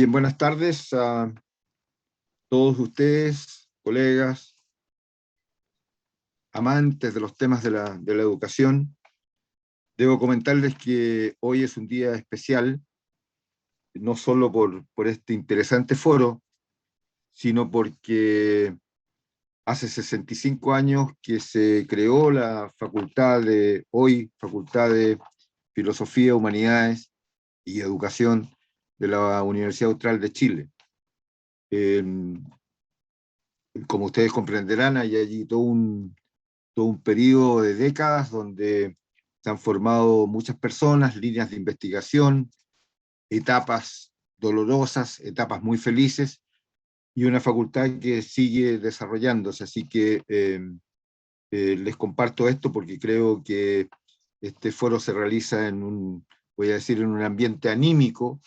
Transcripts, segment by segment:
Bien, buenas tardes a todos ustedes, colegas, amantes de los temas de la educación. Debo comentarles que hoy es un día especial, no solo por este interesante foro, sino porque hace 65 años que se creó la Facultad de Filosofía, Humanidades y Educación de la Universidad Austral de Chile. Como ustedes comprenderán, hay allí todo un periodo de décadas donde se han formado muchas personas, líneas de investigación, etapas dolorosas, etapas muy felices, y una facultad que sigue desarrollándose. Así que les comparto esto porque creo que este foro se realiza voy a decir, en un ambiente anímico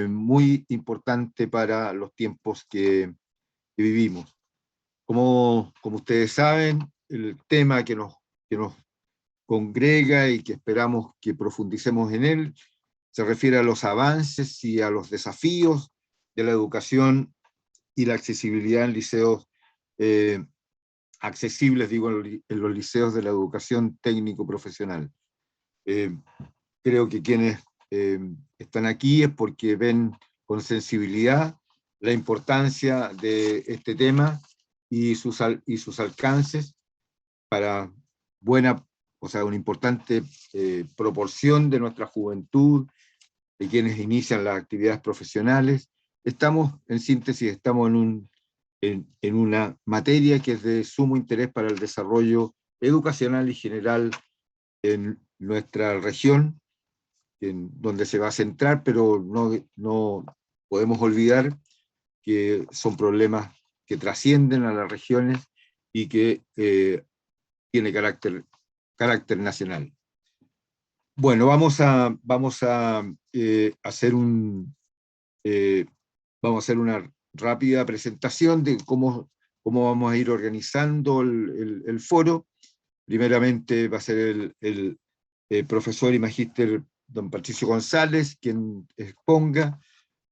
muy importante para los tiempos que vivimos. Como ustedes saben, el tema que nos congrega y que esperamos que profundicemos en él se refiere a los avances y a los desafíos de la educación y la accesibilidad en liceos accesibles, digo, en los liceos de la educación técnico-profesional. Creo que quienes están aquí es porque ven con sensibilidad la importancia de este tema y sus alcances para una importante proporción de nuestra juventud, de quienes inician las actividades profesionales. En síntesis, estamos en una materia que es de sumo interés para el desarrollo educacional y general en nuestra región, donde se va a centrar, pero no podemos olvidar que son problemas que trascienden a las regiones y que tiene carácter nacional. Bueno, vamos a hacer una rápida presentación de cómo vamos a ir organizando el foro. Primeramente va a ser el profesor y magíster don Patricio González quien exponga.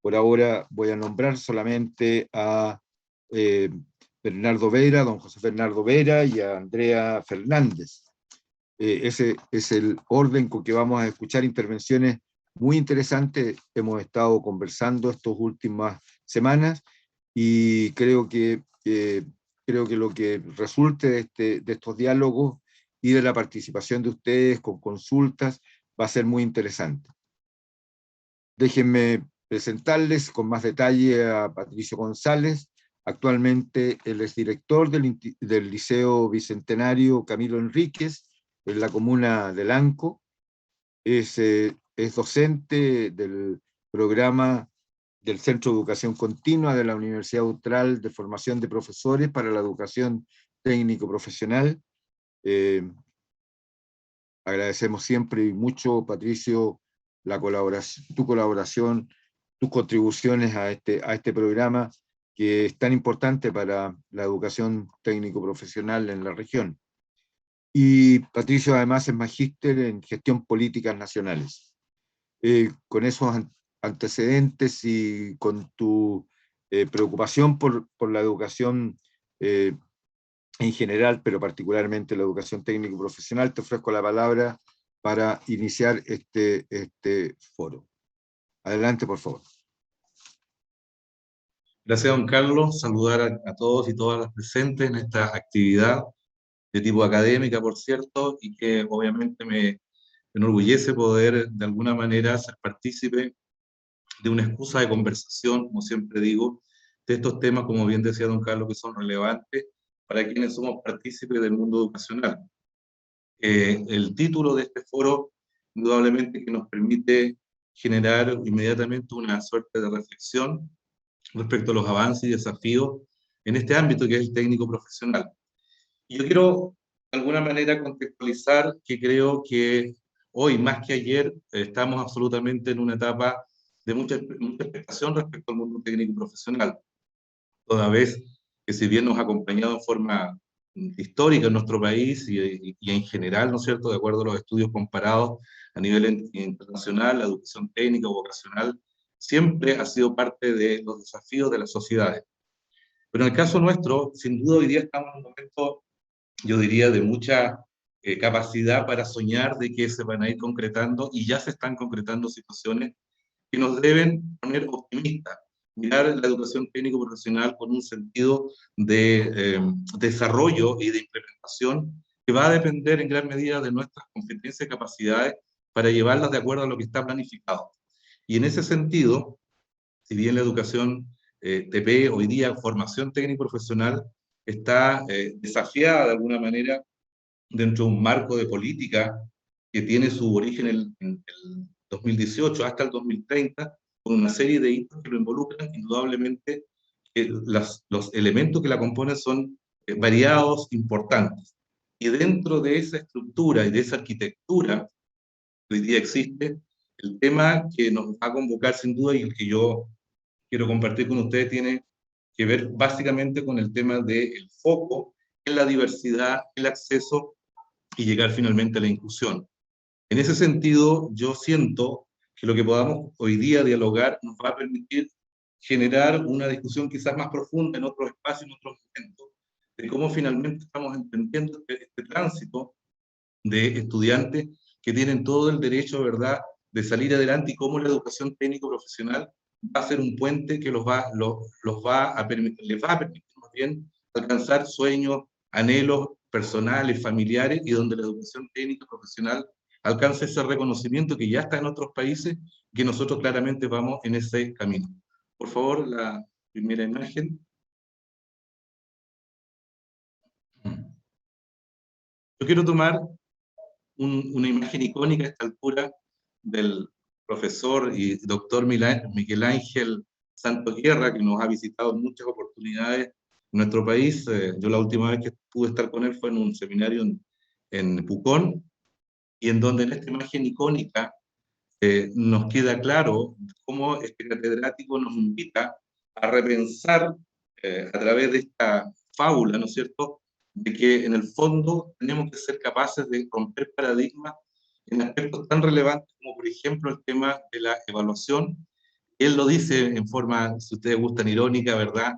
Por ahora voy a nombrar solamente a Bernardo Vera, don José Bernardo Vera, y a Andrea Fernández. Ese es el orden con que vamos a escuchar intervenciones muy interesantes. Hemos estado conversando estas últimas semanas y creo que lo que resulte de estos diálogos y de la participación de ustedes con consultas va a ser muy interesante. Déjenme presentarles con más detalle a Patricio González. Actualmente él es director del Liceo Bicentenario Camilo Enríquez, en la comuna de Lanco. Es docente del programa del Centro de Educación Continua de la Universidad Austral de Formación de Profesores para la Educación Técnico-Profesional. Agradecemos siempre y mucho, Patricio, tu colaboración, tus contribuciones a este programa que es tan importante para la educación técnico-profesional en la región. Y Patricio además es magíster en gestión políticas nacionales. Con esos antecedentes y con tu preocupación por la educación en general, pero particularmente la educación técnico-profesional, te ofrezco la palabra para iniciar este foro. Adelante, por favor. Gracias, don Carlos. Saludar a todos y todas las presentes en esta actividad de tipo académica, por cierto, y que obviamente me enorgullece poder de alguna manera ser partícipe de una excusa de conversación, como siempre digo, de estos temas, como bien decía don Carlos, que son relevantes para quienes somos partícipes del mundo educacional. El título de este foro, indudablemente que nos permite generar inmediatamente una suerte de reflexión respecto a los avances y desafíos en este ámbito que es el técnico profesional. Y yo quiero, de alguna manera, contextualizar que creo que hoy, más que ayer, estamos absolutamente en una etapa de mucha expectación respecto al mundo técnico profesional, toda vez que si bien nos ha acompañado en forma histórica en nuestro país y en general, ¿no es cierto?, de acuerdo a los estudios comparados a nivel internacional, la educación técnica o vocacional siempre ha sido parte de los desafíos de las sociedades. Pero en el caso nuestro, sin duda hoy día estamos en un momento, yo diría, de mucha capacidad para soñar de que se van a ir concretando, y ya se están concretando situaciones que nos deben poner optimistas, mirar la educación técnico-profesional con un sentido de desarrollo y de implementación que va a depender en gran medida de nuestras competencias y capacidades para llevarlas de acuerdo a lo que está planificado. Y en ese sentido, si bien la educación TP, hoy día formación técnico-profesional, está desafiada de alguna manera dentro de un marco de política que tiene su origen en el 2018 hasta el 2030, con una serie de hitos que lo involucran, indudablemente los elementos que la componen son variados, importantes. Y dentro de esa estructura y de esa arquitectura que hoy día existe, el tema que nos va a convocar sin duda y el que yo quiero compartir con ustedes tiene que ver básicamente con el tema del foco en la diversidad, el acceso y llegar finalmente a la inclusión. En ese sentido, yo siento que lo que podamos hoy día dialogar nos va a permitir generar una discusión quizás más profunda en otros espacios, en otros momentos, de cómo finalmente estamos entendiendo este tránsito de estudiantes que tienen todo el derecho, ¿verdad?, de salir adelante, y cómo la educación técnico-profesional va a ser un puente que los va a permitir, les va a permitir más bien alcanzar sueños, anhelos personales, familiares, y donde la educación técnico-profesional alcance ese reconocimiento que ya está en otros países, que nosotros claramente vamos en ese camino. Por favor, la primera imagen. Yo quiero tomar una imagen icónica a esta altura del profesor y doctor Miguel Ángel Santos Guerra, que nos ha visitado en muchas oportunidades en nuestro país. Yo la última vez que pude estar con él fue en un seminario en Pucón, y en donde en esta imagen icónica nos queda claro cómo este catedrático nos invita a repensar a través de esta fábula, ¿no es cierto?, de que en el fondo tenemos que ser capaces de romper paradigmas en aspectos tan relevantes como, por ejemplo, el tema de la evaluación. Él lo dice en forma, si ustedes gustan, irónica, ¿verdad?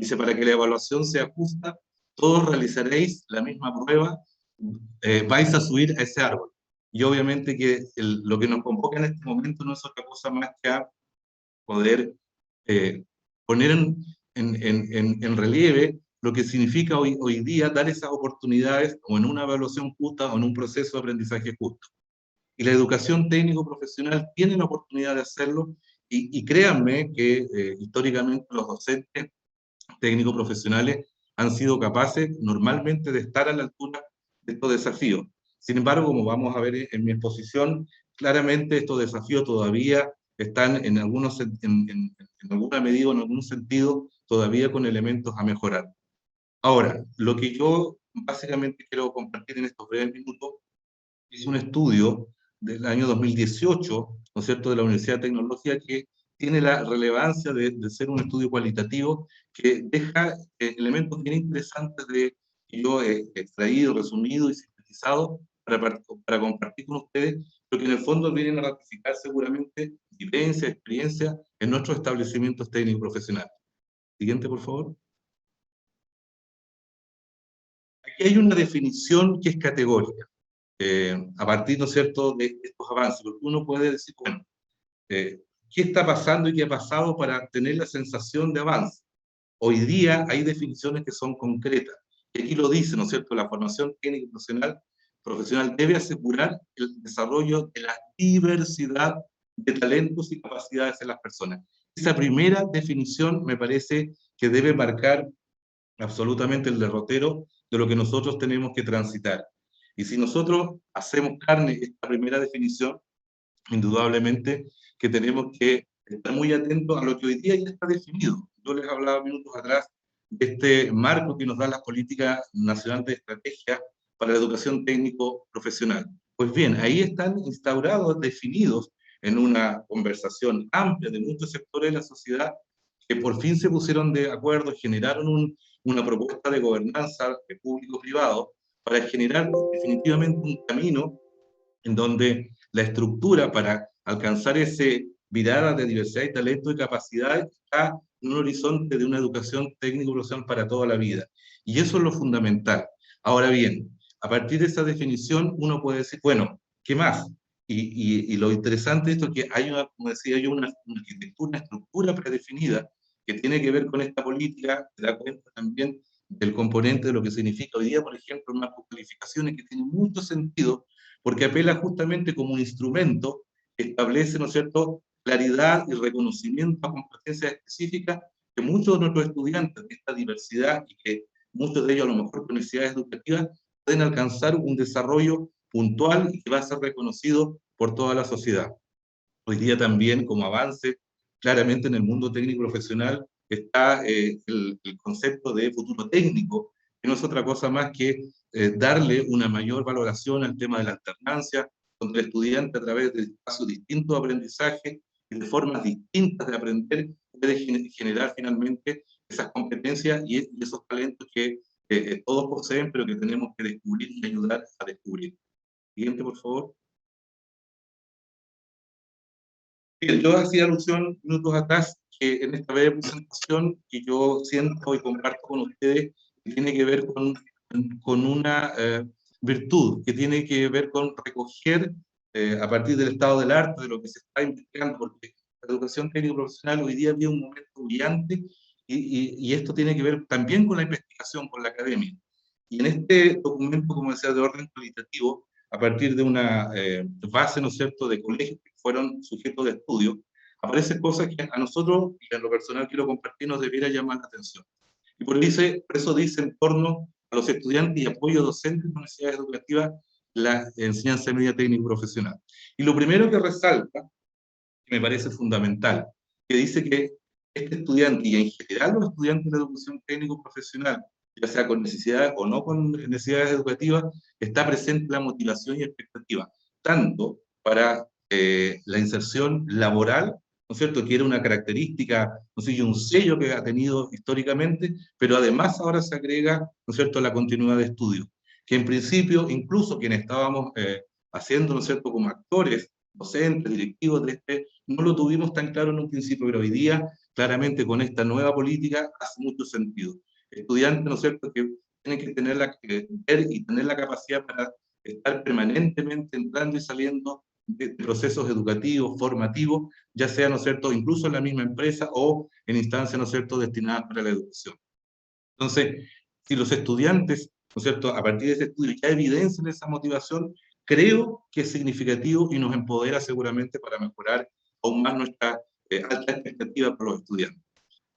Dice, para que la evaluación sea justa, todos realizaréis la misma prueba, vais a subir a ese árbol. Y obviamente que lo que nos convoca en este momento no es otra cosa más que a poder poner en relieve lo que significa hoy día dar esas oportunidades o en una evaluación justa o en un proceso de aprendizaje justo. Y la educación técnico-profesional tiene la oportunidad de hacerlo, y créanme que históricamente los docentes técnico-profesionales han sido capaces normalmente de estar a la altura de estos desafíos. Sin embargo, como vamos a ver en mi exposición, claramente estos desafíos todavía están en alguna medida o en algún sentido todavía con elementos a mejorar. Ahora, lo que yo básicamente quiero compartir en estos breves minutos es un estudio del año 2018, ¿no es cierto?, de la Universidad de Tecnología, que tiene la relevancia de ser un estudio cualitativo que deja elementos bien interesantes que yo he extraído, resumido y sintetizado para compartir con ustedes, pero que en el fondo vienen a ratificar seguramente vivencia, experiencia en nuestros establecimientos técnicos profesionales. Siguiente, por favor. Aquí hay una definición que es categórica. A partir, ¿no es cierto?, de estos avances, porque uno puede decir, bueno, ¿qué está pasando y qué ha pasado para tener la sensación de avance? Hoy día hay definiciones que son concretas, y aquí lo dice, ¿no es cierto?, la formación técnica profesional debe asegurar el desarrollo de la diversidad de talentos y capacidades en las personas. Esa primera definición me parece que debe marcar absolutamente el derrotero de lo que nosotros tenemos que transitar. Y si nosotros hacemos carne esta primera definición, indudablemente que tenemos que estar muy atentos a lo que hoy día ya está definido. Yo les hablaba minutos atrás de este marco que nos da la Política Nacional de Estrategia para la Educación Técnico-Profesional. Pues bien, ahí están instaurados, definidos en una conversación amplia de muchos sectores de la sociedad, que por fin se pusieron de acuerdo, generaron una propuesta de gobernanza público-privado para generar definitivamente un camino en donde la estructura para alcanzar ese mirada de diversidad y talento y capacidad está en un horizonte de una educación técnico-profesional para toda la vida. Y eso es lo fundamental. Ahora bien, a partir de esa definición uno puede decir, bueno, ¿qué más? Y lo interesante de esto es que hay una, como decía yo, una arquitectura, una estructura predefinida que tiene que ver con esta política, que da cuenta también del componente de lo que significa hoy día, por ejemplo, el marco de calificaciones, que tiene mucho sentido, porque apela justamente como un instrumento que establece, ¿no es cierto?, claridad y reconocimiento a competencias específicas que muchos de nuestros estudiantes de esta diversidad y que muchos de ellos a lo mejor con necesidades educativas pueden alcanzar un desarrollo puntual y que va a ser reconocido por toda la sociedad. Hoy día también como avance, claramente en el mundo técnico profesional está el concepto de futuro técnico, que no es otra cosa más que darle una mayor valoración al tema de la alternancia, donde el estudiante a través de espacios distintos de aprendizaje y de formas distintas de aprender puede generar finalmente esas competencias y esos talentos que todos poseen, pero que tenemos que descubrir y ayudar a descubrir. Siguiente, por favor. Bien, yo hacía alusión minutos atrás que en esta breve presentación que yo siento y comparto con ustedes, que tiene que ver con una virtud, que tiene que ver con recoger a partir del estado del arte, de lo que se está investigando, porque la educación técnico profesional hoy día vive un momento brillante y esto tiene que ver también con la investigación, con la academia. Y en este documento, como decía, de orden cualitativo, a partir de una base, ¿no es cierto?, de colegios que fueron sujetos de estudio, aparecen cosas que a nosotros, y en lo personal quiero compartir, nos debiera llamar la atención. Y por eso dice en torno a los estudiantes y apoyo docentes de universidades educativas la enseñanza media técnico profesional. Y lo primero que resalta, que me parece fundamental, que dice que este estudiante, y en general los estudiantes de educación técnico profesional, ya sea con necesidades o no con necesidades educativas, está presente la motivación y expectativa, tanto para la inserción laboral, ¿no es cierto?, que era una característica, ¿no es cierto?, y un sello que ha tenido históricamente, pero además ahora se agrega, ¿no es cierto?, la continuidad de estudio, que en principio, incluso quienes estábamos haciendo, ¿no es cierto?, como actores, docentes, directivos de no lo tuvimos tan claro en un principio, pero hoy día, claramente con esta nueva política, hace mucho sentido. Estudiantes, ¿no es cierto?, que tienen que tener ver y tener la capacidad para estar permanentemente entrando y saliendo de procesos educativos, formativos, ya sea, ¿no es cierto?, incluso en la misma empresa o en instancias, ¿no es cierto?, destinadas para la educación. Entonces, si los estudiantes, ¿no es cierto?, a partir de ese estudio ya evidencian esa motivación, creo que es significativo y nos empodera seguramente para mejorar aún más nuestra alta expectativa para los estudiantes.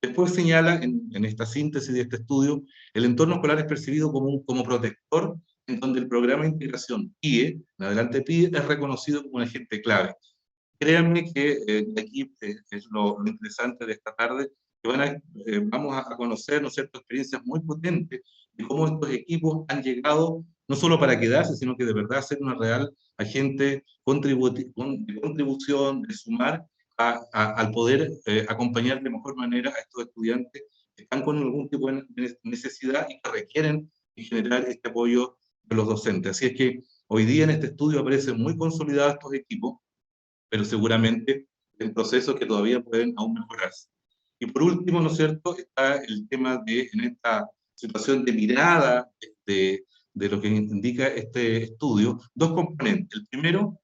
Después señala en esta síntesis de este estudio, el entorno escolar es percibido como protector, en donde el programa de integración PIE, en adelante PIE, es reconocido como un agente clave. Créanme que aquí es lo interesante de esta tarde, que vamos a conocer, ¿no es cierto?, experiencias muy potentes de cómo estos equipos han llegado no solo para quedarse, sino que de verdad ser una real agente de contribución, de sumar al poder acompañar de mejor manera a estos estudiantes que están con algún tipo de necesidad y que requieren generar este apoyo de los docentes. Así es que hoy día en este estudio aparecen muy consolidados estos equipos, pero seguramente en procesos que todavía pueden aún mejorarse. Y por último, ¿no es cierto?, está el tema de, en esta situación de mirada de lo que indica este estudio, dos componentes. El primero,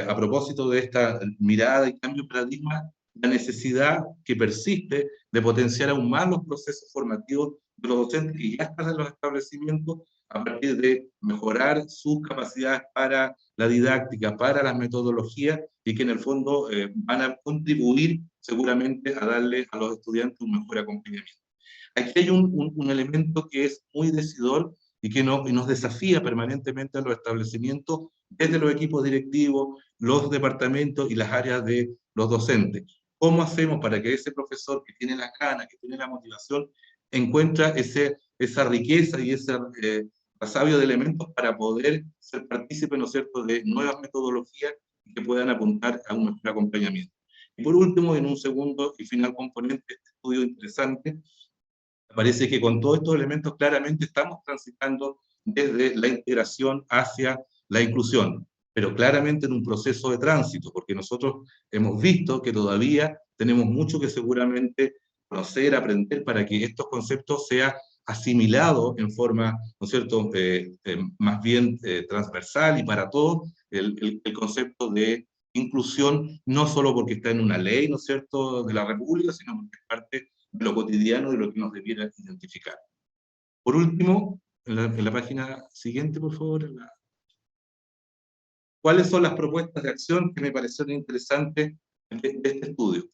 a propósito de esta mirada y cambio de paradigma, la necesidad que persiste de potenciar aún más los procesos formativos de los docentes que ya están en los establecimientos a partir de mejorar sus capacidades para la didáctica, para las metodologías y que en el fondo van a contribuir seguramente a darle a los estudiantes un mejor acompañamiento. Aquí hay un elemento que es muy decidor y que nos desafía permanentemente a los establecimientos desde los equipos directivos, los departamentos y las áreas de los docentes. ¿Cómo hacemos para que ese profesor que tiene las ganas, que tiene la motivación, encuentra esa riqueza y ese sabio de elementos para poder ser partícipe, ¿no es cierto?, de nuevas metodologías que puedan apuntar a un mejor acompañamiento? Y por último, en un segundo y final componente de este estudio interesante, parece que con todos estos elementos claramente estamos transitando desde la integración hacia la inclusión. pero claramente en un proceso de tránsito, porque nosotros hemos visto que todavía tenemos mucho que seguramente conocer, aprender, para que estos conceptos sean asimilados en forma, ¿no es cierto?, más bien transversal y para todos, el concepto de inclusión, no solo porque está en una ley, ¿no es cierto?, de la República, sino porque es parte de lo cotidiano, de lo que nos debiera identificar. Por último, en la página siguiente, por favor. ¿Cuáles son las propuestas de acción que me parecieron interesantes de este estudio?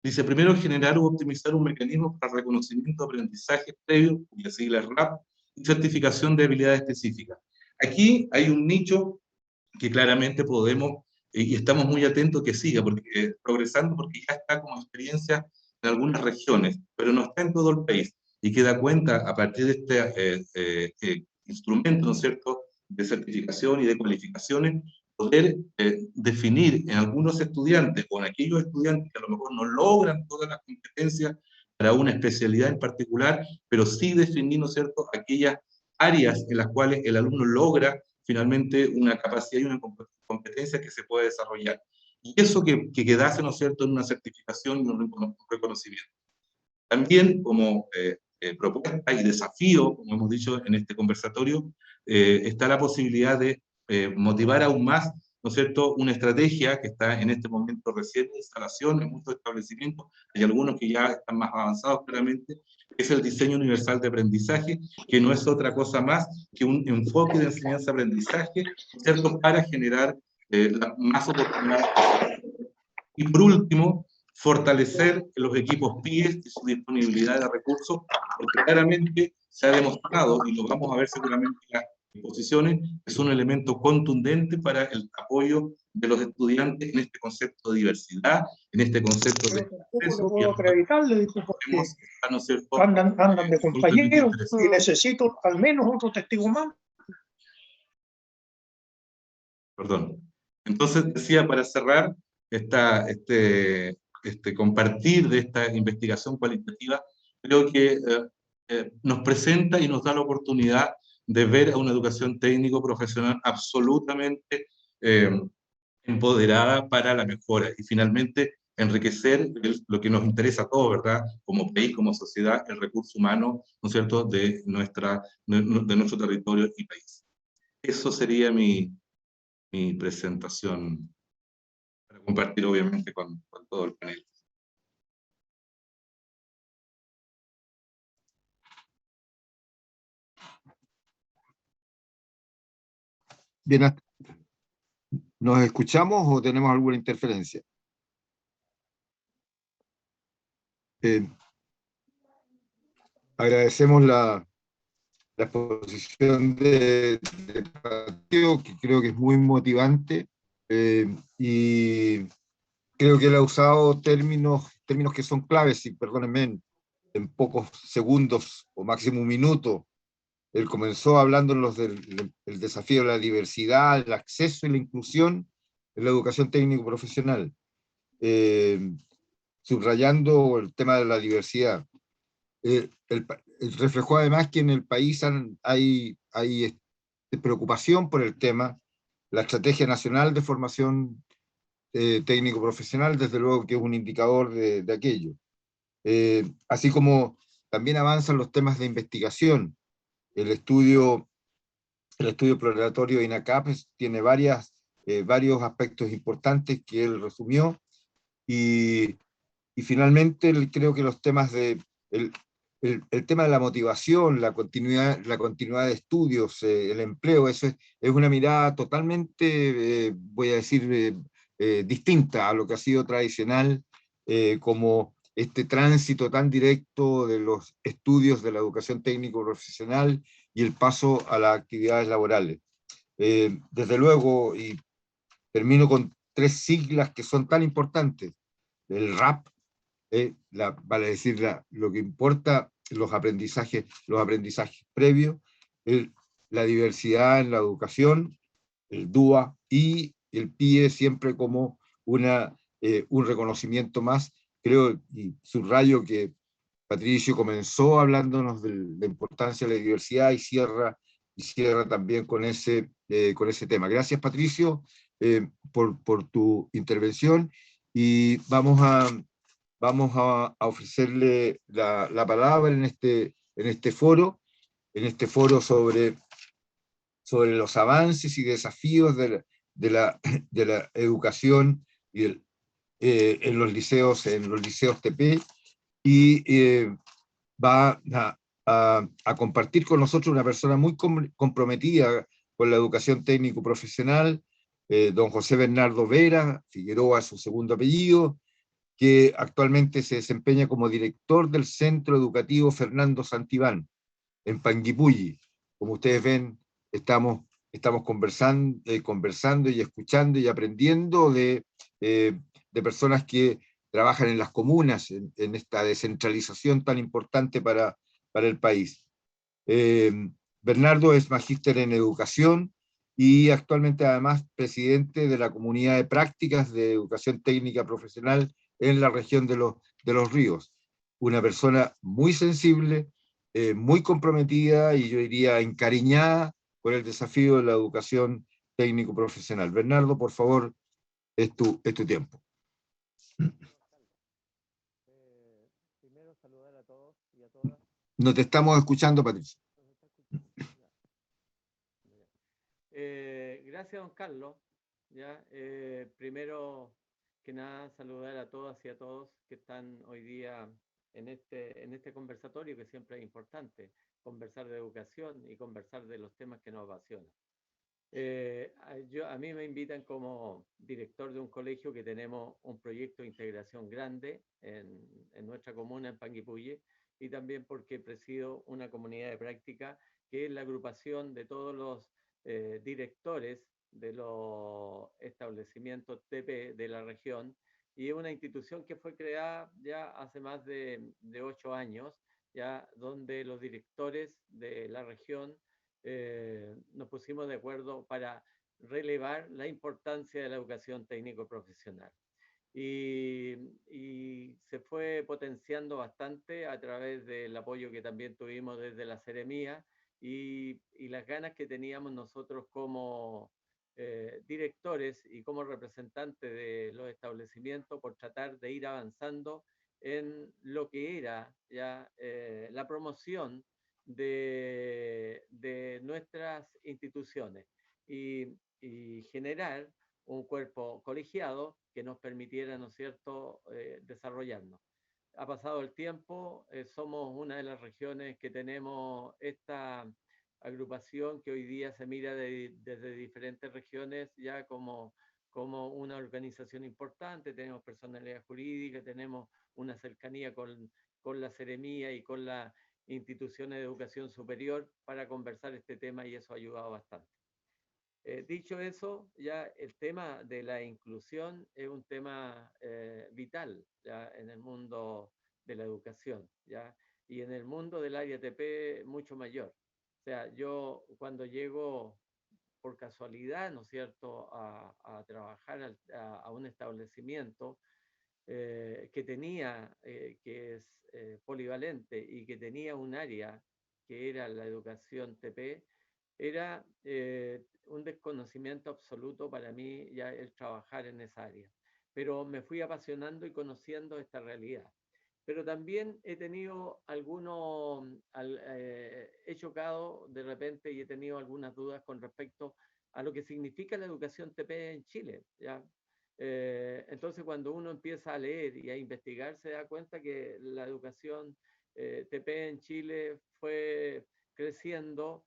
Dice, primero, generar o optimizar un mecanismo para reconocimiento de aprendizaje previo, cuya sigla es RAP, y certificación de habilidades específicas. Aquí hay un nicho que claramente podemos, y estamos muy atentos que siga, porque progresando, porque ya está como experiencia en algunas regiones, pero no está en todo el país, y que da cuenta, a partir de este instrumento, ¿no es cierto?, de certificación y de cualificaciones, poder definir en algunos estudiantes, o en aquellos estudiantes que a lo mejor no logran todas las competencias para una especialidad en particular, pero sí definir, ¿no es cierto?, aquellas áreas en las cuales el alumno logra finalmente una capacidad y una competencia que se puede desarrollar. Y eso que quedase, ¿no es cierto?, en una certificación y un reconocimiento. También como propuesta y desafío, como hemos dicho en este conversatorio, está la posibilidad de motivar aún más, ¿no es cierto?, una estrategia que está en este momento recién de instalación en muchos establecimientos, hay algunos que ya están más avanzados claramente, es el diseño universal de aprendizaje, que no es otra cosa más que un enfoque de enseñanza-aprendizaje, ¿cierto?, para generar más oportunidades. Y por último, fortalecer los equipos PIES y su disponibilidad de recursos, porque claramente se ha demostrado, y lo vamos a ver seguramente en las exposiciones, que es un elemento contundente para el apoyo de los estudiantes en este concepto de diversidad, en este concepto de acceso. No puedo acreditarle, dice, porque ¿no es cierto?, andan de compañeros y necesito al menos otro testigo más. Perdón. Entonces, decía, para cerrar, compartir de esta investigación cualitativa, creo que nos presenta y nos da la oportunidad de ver a una educación técnico-profesional absolutamente empoderada para la mejora y finalmente enriquecer lo que nos interesa a todos, ¿verdad? Como país, como sociedad, el recurso humano, ¿no es cierto?, de nuestro territorio y país. Eso sería mi presentación, para compartir obviamente con todo el panel. Bien, ¿nos escuchamos o tenemos alguna interferencia? Agradecemos la exposición de Mateo, que creo que es muy motivante, y creo que él ha usado términos que son claves, y perdónenme, en pocos segundos o máximo un minuto. Él comenzó hablándonos del desafío de la diversidad, el acceso y la inclusión en la educación técnico-profesional, subrayando el tema de la diversidad. Reflejó además que en el país hay preocupación por el tema. La Estrategia Nacional de Formación Técnico-Profesional, desde luego que es un indicador de aquello. Así como también avanzan los temas de investigación. El estudio exploratorio de INACAP tiene varios aspectos importantes que él resumió, y finalmente creo que los temas el tema de la motivación, la continuidad de estudios, el empleo, eso es una mirada totalmente, voy a decir, distinta a lo que ha sido tradicional, como este tránsito tan directo de los estudios de la educación técnico-profesional y el paso a las actividades laborales. Desde luego, y termino con 3 siglas que son tan importantes: el RAP, vale decir, lo que importa, los aprendizajes previos, la diversidad en la educación, el DUA, y el PIE siempre como un reconocimiento más. Creo y subrayo que Patricio comenzó hablándonos de la importancia de la diversidad y cierra también con ese tema. Gracias, Patricio. por tu intervención y vamos a ofrecerle la palabra en este foro sobre los avances y desafíos de la educación y en los liceos TP, y va a compartir con nosotros una persona muy comprometida con la educación técnico profesional, don José Bernardo Vera Figueroa, su segundo apellido, que actualmente se desempeña como director del Centro Educativo Fernando Santibán, en Panguipulli. Como ustedes ven, estamos conversando y escuchando y aprendiendo de personas que trabajan en las comunas, en esta descentralización tan importante para el país. Bernardo es magíster en educación y actualmente además presidente de la comunidad de prácticas de educación técnica profesional en la región de los Ríos. Una persona muy sensible, muy comprometida y yo diría encariñada por el desafío de la educación técnico profesional. Bernardo, por favor, es tu tiempo. Primero saludar a todos y a todas. No te estamos escuchando, Patricia. Gracias, don Carlos. ¿Ya? Primero que nada, saludar a todas y a todos que están hoy día en este conversatorio, que siempre es importante, conversar de educación y conversar de los temas que nos apasionan. A mí me invitan como director de un colegio que tenemos un proyecto de integración grande en nuestra comuna, en Panguipulli, y también porque presido una comunidad de práctica que es la agrupación de todos los directores de los establecimientos TP de la región, y es una institución que fue creada ya hace más de 8 años, ya donde los directores de la región nos pusimos de acuerdo para relevar la importancia de la educación técnico-profesional. Y se fue potenciando bastante a través del apoyo que también tuvimos desde la Seremía y las ganas que teníamos nosotros como directores y como representantes de los establecimientos por tratar de ir avanzando en lo que era ya la promoción de nuestras instituciones y generar un cuerpo colegiado que nos permitiera, ¿no es cierto?, desarrollarnos. Ha pasado el tiempo, somos una de las regiones que tenemos esta agrupación que hoy día se mira desde diferentes regiones ya como una organización importante, tenemos personalidad jurídica, tenemos una cercanía con la Seremía y con las instituciones de educación superior para conversar este tema, y eso ha ayudado bastante. Dicho eso, ya el tema de la inclusión es un tema vital ya en el mundo de la educación, ya, y en el mundo del área TP mucho mayor. O sea, yo cuando llego por casualidad, ¿no es cierto?, a trabajar a un establecimiento que tenía, que es polivalente y que tenía un área que era la educación TP, era un desconocimiento absoluto para mí ya el trabajar en esa área. Pero me fui apasionando y conociendo esta realidad. Pero también he tenido he chocado de repente y he tenido algunas dudas con respecto a lo que significa la educación TP en Chile, ¿ya? Entonces, cuando uno empieza a leer y a investigar, se da cuenta que la educación TP en Chile fue creciendo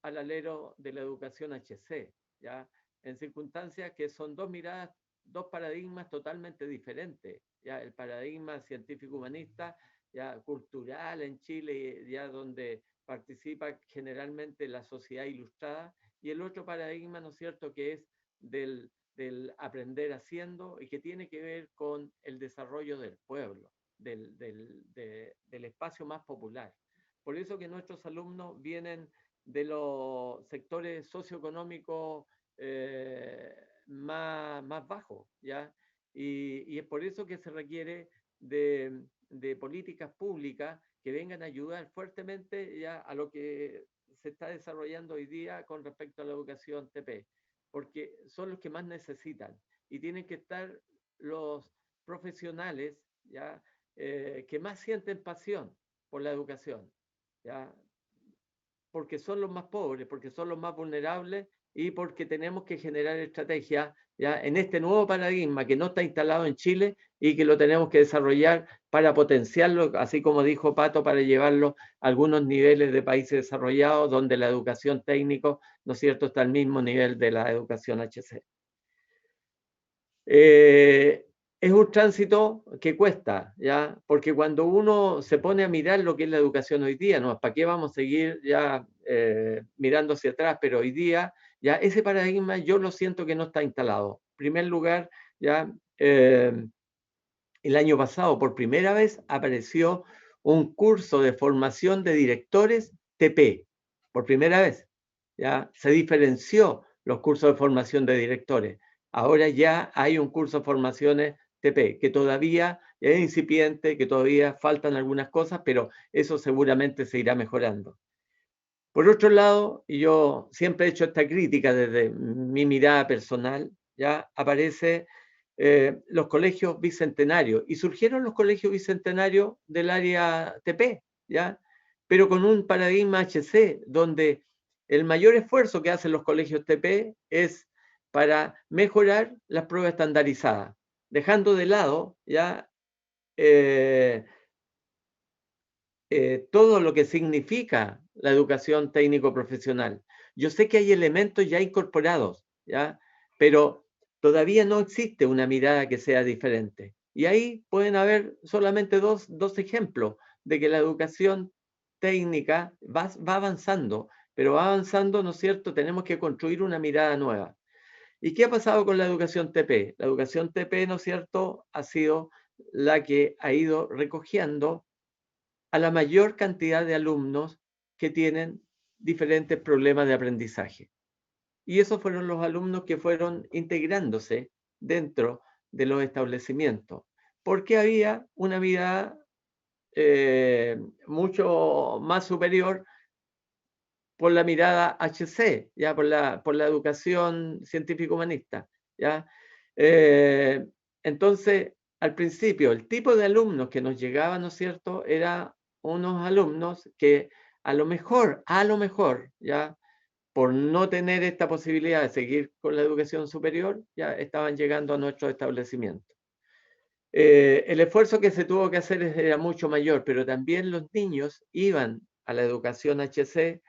al alero de la educación HC, ¿ya? En circunstancias que son dos miradas, dos paradigmas totalmente diferentes, ¿ya? El paradigma científico-humanista, ya cultural en Chile, ya donde participa generalmente la sociedad ilustrada, y el otro paradigma, ¿no es cierto?, que es del aprender haciendo y que tiene que ver con el desarrollo del pueblo, del espacio más popular. Por eso que nuestros alumnos vienen de los sectores socioeconómicos más bajos, ¿ya? Y es por eso que se requiere de políticas públicas que vengan a ayudar fuertemente ya a lo que se está desarrollando hoy día con respecto a la educación TP. porque son los que más necesitan y tienen que estar los profesionales, ¿ya? Que más sienten pasión por la educación, ¿ya? Porque son los más pobres, porque son los más vulnerables y porque tenemos que generar estrategias, ¿ya? En este nuevo paradigma que no está instalado en Chile y que lo tenemos que desarrollar para potenciarlo, así como dijo Pato, para llevarlo a algunos niveles de países desarrollados donde la educación técnica, ¿no es cierto?, está al mismo nivel de la educación HC. Es un tránsito que cuesta, ¿ya? Porque cuando uno se pone a mirar lo que es la educación hoy día, ¿no? ¿Para qué vamos a seguir ya mirando hacia atrás? Pero hoy día, ya ese paradigma yo lo siento que no está instalado. En primer lugar, ya el año pasado, por primera vez, apareció un curso de formación de directores TP. Por primera vez, ya se diferenció los cursos de formación de directores. Ahora ya hay un curso de formaciones TP, que todavía es incipiente, que todavía faltan algunas cosas, pero eso seguramente se irá mejorando. Por otro lado, y yo siempre he hecho esta crítica desde mi mirada personal, ya aparece los colegios bicentenarios, y surgieron los colegios bicentenarios del área TP, ya, pero con un paradigma HC, donde el mayor esfuerzo que hacen los colegios TP es para mejorar las pruebas estandarizadas, dejando de lado ya todo lo que significa la educación técnico-profesional. Yo sé que hay elementos ya incorporados, ¿ya? Pero todavía no existe una mirada que sea diferente. Y ahí pueden haber solamente dos ejemplos de que la educación técnica va avanzando, pero va avanzando, ¿no es cierto? Tenemos que construir una mirada nueva. ¿Y qué ha pasado con la educación TP? La educación TP, ¿no es cierto?, ha sido la que ha ido recogiendo a la mayor cantidad de alumnos que tienen diferentes problemas de aprendizaje. Y esos fueron los alumnos que fueron integrándose dentro de los establecimientos, porque había una mirada mucho más superior por la mirada HC, ya por la educación científico-humanista, ¿ya? Entonces, al principio, el tipo de alumnos que nos llegaban, ¿no es cierto?, era unos alumnos que a lo mejor, ya, por no tener esta posibilidad de seguir con la educación superior, ya estaban llegando a nuestros establecimientos. El esfuerzo que se tuvo que hacer era mucho mayor, pero también los niños iban a la educación HC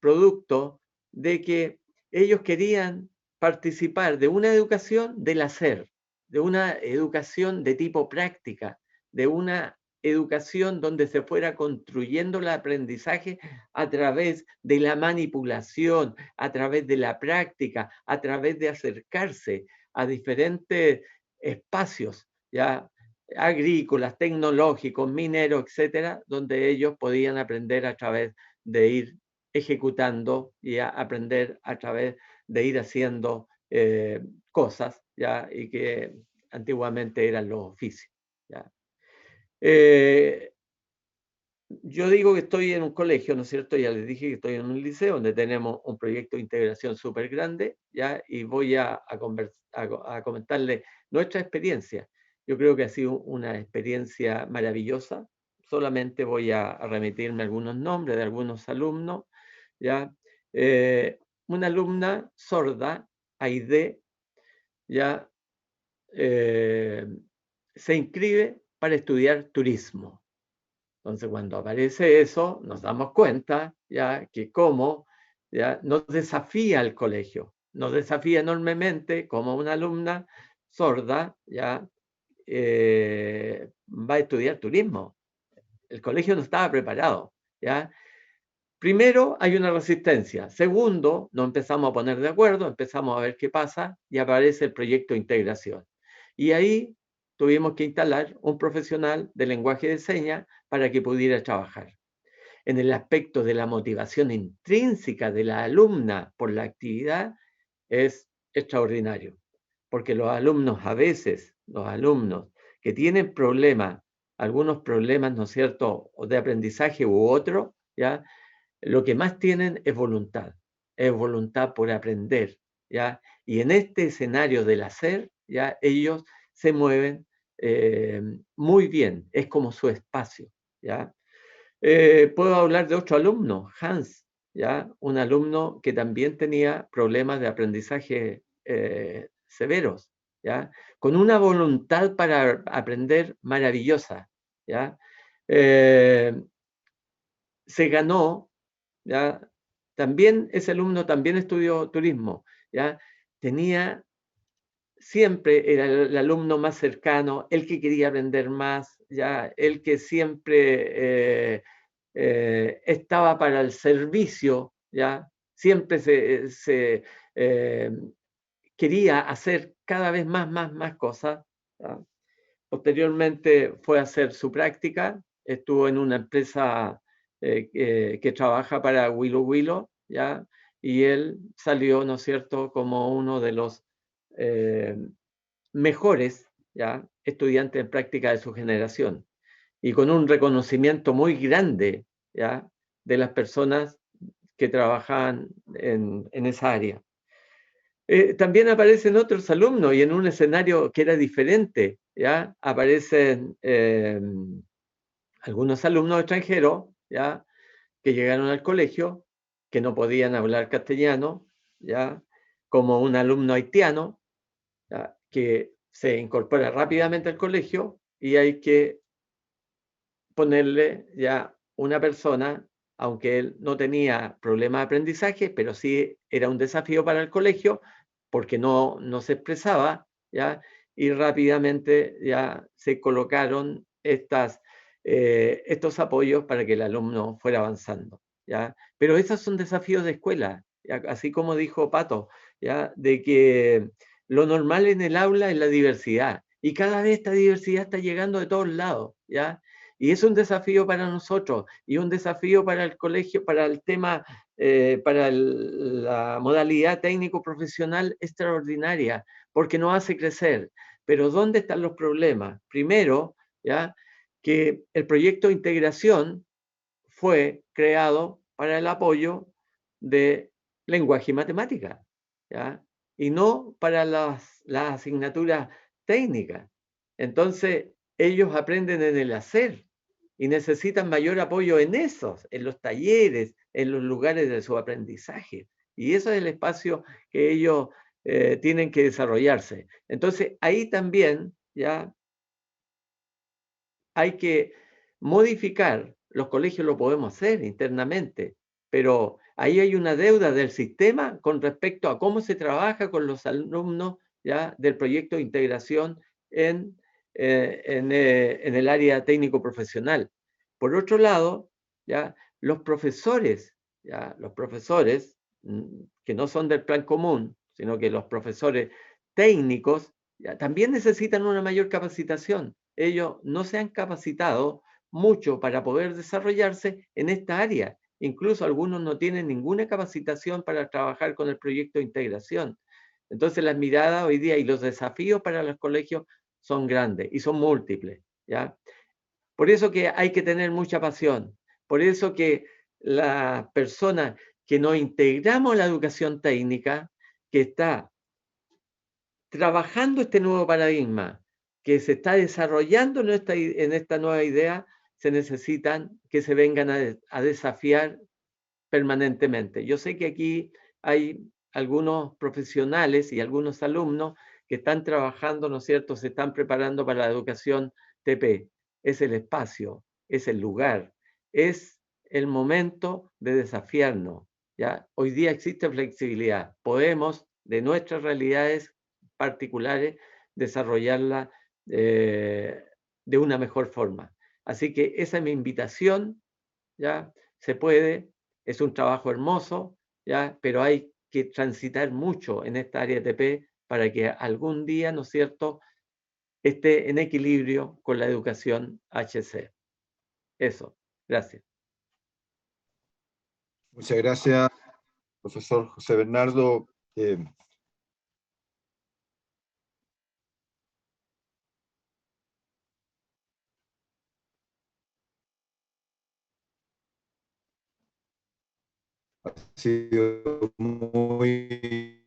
producto de que ellos querían participar de una educación del hacer, de una educación de tipo práctica, de una educación donde se fuera construyendo el aprendizaje a través de la manipulación, a través de la práctica, a través de acercarse a diferentes espacios, ya agrícolas, tecnológicos, mineros, etcétera, donde ellos podían aprender a través de ir ejecutando y a aprender a través de ir haciendo cosas, ¿ya? Y que antiguamente eran los oficios, ¿ya? Yo digo que estoy en un colegio, ¿no es cierto? Ya les dije que estoy en un liceo donde tenemos un proyecto de integración súper grande, ¿ya? Y voy a comentarles nuestra experiencia. Yo creo que ha sido una experiencia maravillosa. Solamente voy a remitirme a algunos nombres de algunos alumnos, ¿ya? Una alumna sorda, Aide, ¿ya? Se inscribe para estudiar turismo. Entonces, cuando aparece eso, nos damos cuenta ya que cómo ya nos desafía el colegio, nos desafía enormemente como una alumna sorda ya va a estudiar turismo. El colegio no estaba preparado, ¿ya? Primero, hay una resistencia. Segundo, nos empezamos a poner de acuerdo, empezamos a ver qué pasa y aparece el proyecto de integración. Y ahí tuvimos que instalar un profesional de lenguaje de señas para que pudiera trabajar. En el aspecto de la motivación intrínseca de la alumna por la actividad es extraordinario, porque los alumnos a veces, los alumnos que tienen problemas, algunos problemas, ¿no es cierto?, de aprendizaje u otro, ¿ya?, lo que más tienen es voluntad por aprender, ¿ya? Y en este escenario del hacer, ¿ya? Ellos se mueven muy bien, es como su espacio, ¿ya? Puedo hablar de otro alumno, Hans, ¿ya? Un alumno que también tenía problemas de aprendizaje severos, ¿ya? Con una voluntad para aprender maravillosa, ¿ya? Se ganó, ¿ya? También ese alumno también estudió turismo, ¿ya? Tenía siempre era el alumno más cercano, el que quería aprender más, ¿ya? El que siempre estaba para el servicio, ¿ya? Siempre se quería hacer cada vez más cosas, ¿ya? Posteriormente fue a hacer su práctica, estuvo en una empresa que trabaja para Willow Willow, ¿ya? Y él salió, ¿no es cierto?, como uno de los eh, mejores, ¿ya?, estudiantes en práctica de su generación y con un reconocimiento muy grande, ¿ya?, de las personas que trabajaban en esa área. También aparecen otros alumnos y en un escenario que era diferente, ¿ya? Aparecen algunos alumnos extranjeros, ¿ya?, que llegaron al colegio, que no podían hablar castellano, ¿ya?, como un alumno haitiano, ¿ya?, que se incorpora rápidamente al colegio y hay que ponerle ya una persona, aunque él no tenía problema de aprendizaje, pero sí era un desafío para el colegio porque no se expresaba, ¿ya? Y rápidamente ya se colocaron estos apoyos para que el alumno fuera avanzando, ¿ya? Pero esos son desafíos de escuela, ¿ya? Así como dijo Pato, ¿ya?, de que lo normal en el aula es la diversidad, y cada vez esta diversidad está llegando de todos lados, ¿ya? Y es un desafío para nosotros y un desafío para el colegio, para el tema, la modalidad técnico-profesional extraordinaria, porque nos hace crecer. Pero ¿dónde están los problemas? Primero, ¿ya?, que el proyecto de integración fue creado para el apoyo de lenguaje y matemática, ¿ya?, y no para las asignaturas técnicas. Entonces, ellos aprenden en el hacer y necesitan mayor apoyo en esos, en los talleres, en los lugares de su aprendizaje. Y eso es el espacio que ellos tienen que desarrollarse. Entonces, ahí también ya hay que modificar. Los colegios lo podemos hacer internamente, pero ahí hay una deuda del sistema con respecto a cómo se trabaja con los alumnos, ¿ya?, del proyecto de integración en el área técnico-profesional. Por otro lado, ¿ya?, los profesores que no son del plan común, sino que los profesores técnicos, ¿ya?, también necesitan una mayor capacitación. Ellos no se han capacitado mucho para poder desarrollarse en esta área. Incluso algunos no tienen ninguna capacitación para trabajar con el proyecto de integración. Entonces las miradas hoy día y los desafíos para los colegios son grandes y son múltiples, ¿ya? Por eso que hay que tener mucha pasión. Por eso que las personas que nos integramos a la educación técnica, que está trabajando este nuevo paradigma, que se está desarrollando en esta nueva idea, se necesitan que se vengan a desafiar permanentemente. Yo sé que aquí hay algunos profesionales y algunos alumnos que están trabajando, ¿no es cierto?, se están preparando para la educación TP. Es el espacio, es el lugar, es el momento de desafiarnos, ¿ya? Hoy día existe flexibilidad. Podemos, de nuestras realidades particulares, desarrollarla de una mejor forma. Así que esa es mi invitación, ¿ya? Se puede, es un trabajo hermoso, ¿ya?, pero hay que transitar mucho en esta área TP para que algún día, ¿no es cierto?, esté en equilibrio con la educación HC. Eso, gracias. Muchas gracias, profesor José Bernardo. Ha sido muy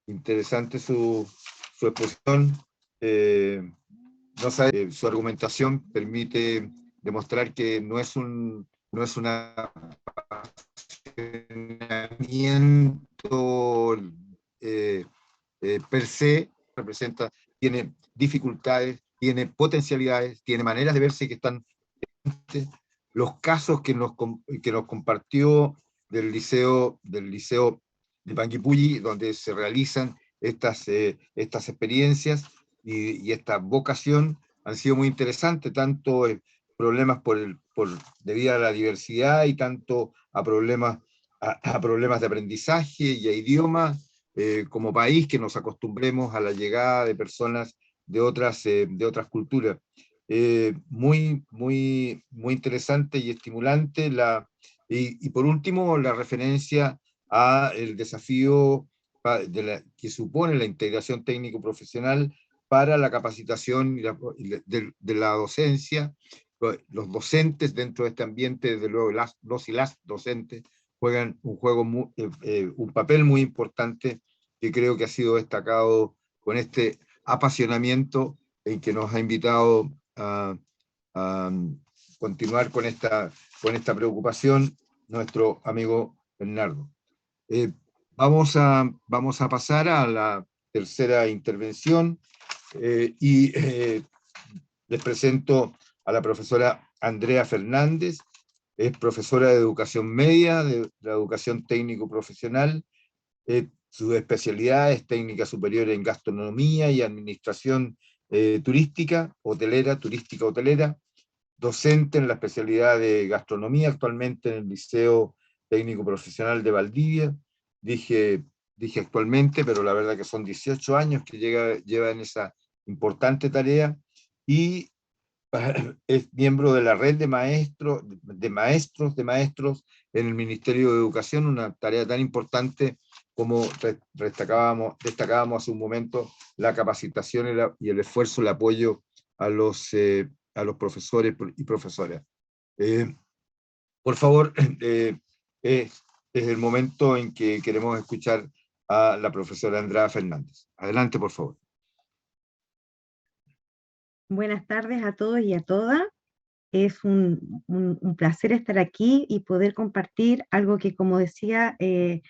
interesante su exposición. Su argumentación permite demostrar que no es un apasionamiento per se, tiene dificultades, tiene potencialidades, tiene maneras de verse que están. Los casos que nos compartió del liceo de Panguipulli, donde se realizan estas experiencias y esta vocación, han sido muy interesantes, tanto problemas debido a la diversidad y tanto a problemas de aprendizaje y a idioma, como país, que nos acostumbremos a la llegada de personas de otras culturas. Muy interesante y estimulante. Y por último, la referencia a el desafío que supone la integración técnico-profesional para la capacitación de la docencia. Los docentes dentro de este ambiente, desde luego los y las docentes, juegan un papel muy importante, que creo que ha sido destacado con este apasionamiento en que nos ha invitado a continuar con esta preocupación nuestro amigo Bernardo. Vamos a pasar a la tercera intervención, y les presento a la profesora Andrea Fernández. Es profesora de educación media, de la educación técnico-profesional. Su especialidad es técnica superior en gastronomía y administración turística hotelera, docente en la especialidad de gastronomía, actualmente en el Liceo Técnico Profesional de Valdivia. Dije actualmente, pero la verdad que son 18 años que lleva en esa importante tarea, y es miembro de la red de maestros en el Ministerio de Educación, una tarea tan importante como destacábamos hace un momento, la capacitación y el esfuerzo, el apoyo a los profesores y profesoras. Por favor, es el momento en que queremos escuchar a la profesora Andrea Fernández. Adelante, por favor. Buenas tardes a todos y a todas. Es un placer estar aquí y poder compartir algo que, como decía el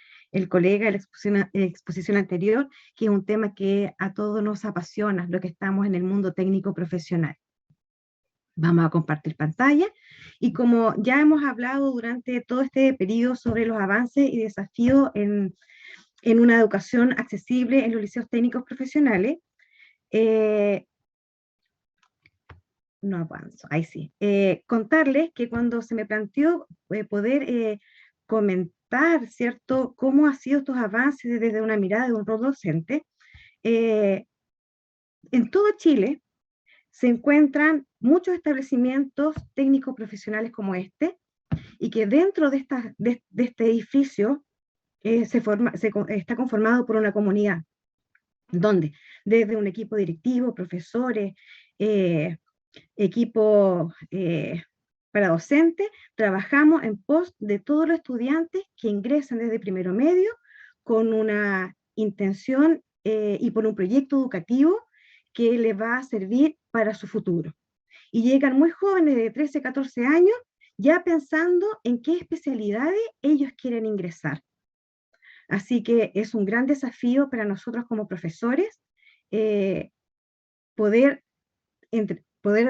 colega en la exposición anterior, que es un tema que a todos nos apasiona, lo que estamos en el mundo técnico profesional. Vamos a compartir pantalla, y como ya hemos hablado durante todo este periodo sobre los avances y desafíos en una educación accesible en los liceos técnicos profesionales, no avanzo, ahí sí. Contarles que cuando se me planteó poder comentar, ¿cierto?, cómo han sido estos avances desde una mirada de un rol docente, en todo Chile se encuentran muchos establecimientos técnicos profesionales como este, y que dentro de este edificio está conformado por una comunidad, donde desde un equipo directivo, profesores, equipo para docentes, trabajamos en pos de todos los estudiantes que ingresan desde primero medio con una intención y por un proyecto educativo que les va a servir para su futuro. Y llegan muy jóvenes de 13, 14 años ya pensando en qué especialidades ellos quieren ingresar. Así que es un gran desafío para nosotros como profesores poder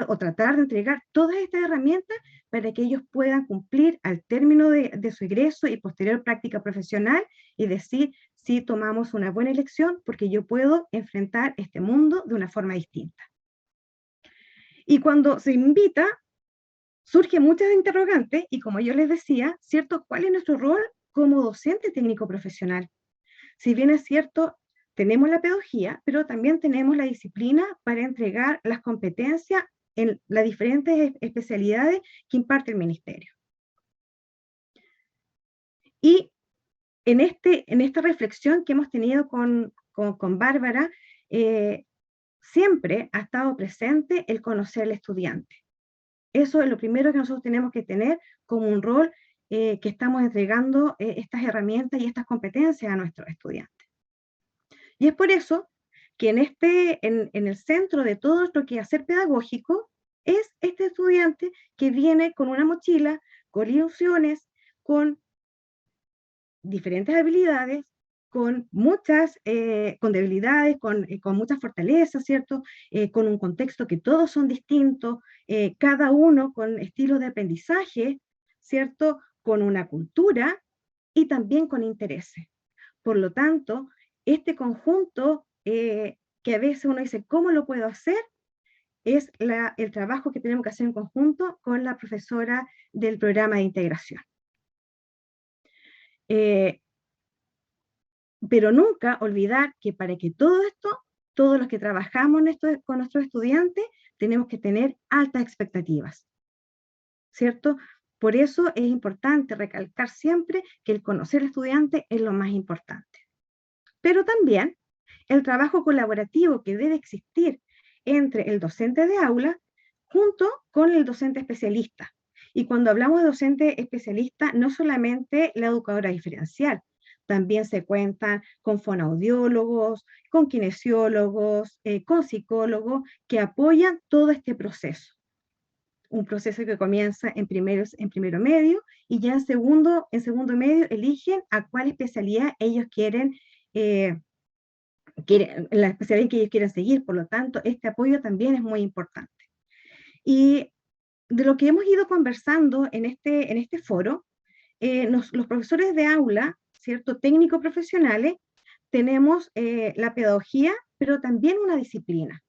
o tratar de entregar todas estas herramientas para que ellos puedan cumplir al término de su ingreso y posterior práctica profesional, y decir, sí, tomamos una buena elección porque yo puedo enfrentar este mundo de una forma distinta. Y cuando se invita, surgen muchas interrogantes, y como yo les decía, ¿cierto?, ¿cuál es nuestro rol como docente técnico profesional? Si bien es cierto, tenemos la pedagogía, pero también tenemos la disciplina para entregar las competencias en las diferentes especialidades que imparte el ministerio. Y en esta reflexión que hemos tenido con Bárbara, siempre ha estado presente el conocer al estudiante. Eso es lo primero que nosotros tenemos que tener como un rol que estamos entregando estas herramientas y estas competencias a nuestros estudiantes. Y es por eso que en el centro de todo nuestro quehacer pedagógico es este estudiante que viene con una mochila, con ilusiones, con diferentes habilidades, con muchas, con debilidades, con muchas fortalezas, ¿cierto? Con un contexto que todos son distintos, cada uno con estilos de aprendizaje, ¿cierto? Con una cultura y también con intereses. Por lo tanto, este conjunto que a veces uno dice, ¿cómo lo puedo hacer? Es el trabajo que tenemos que hacer en conjunto con la profesora del programa de integración. Pero nunca olvidar que para que todo esto, todos los que trabajamos con nuestros estudiantes, tenemos que tener altas expectativas, ¿cierto? Por eso es importante recalcar siempre que el conocer al estudiante es lo más importante. Pero también el trabajo colaborativo que debe existir entre el docente de aula junto con el docente especialista. Y cuando hablamos de docente especialista, no solamente la educadora diferencial, también se cuentan con fonoaudiólogos, con kinesiólogos, con psicólogos que apoyan todo este proceso. Un proceso que comienza en primero medio y ya en segundo medio eligen a cuál especialidad ellos quieren la especialidad que ellos quieren seguir. Por lo tanto, este apoyo también es muy importante. Y de lo que hemos ido conversando en este foro, los profesores de aula, ¿cierto? Técnicos profesionales, tenemos la pedagogía, pero también una disciplina.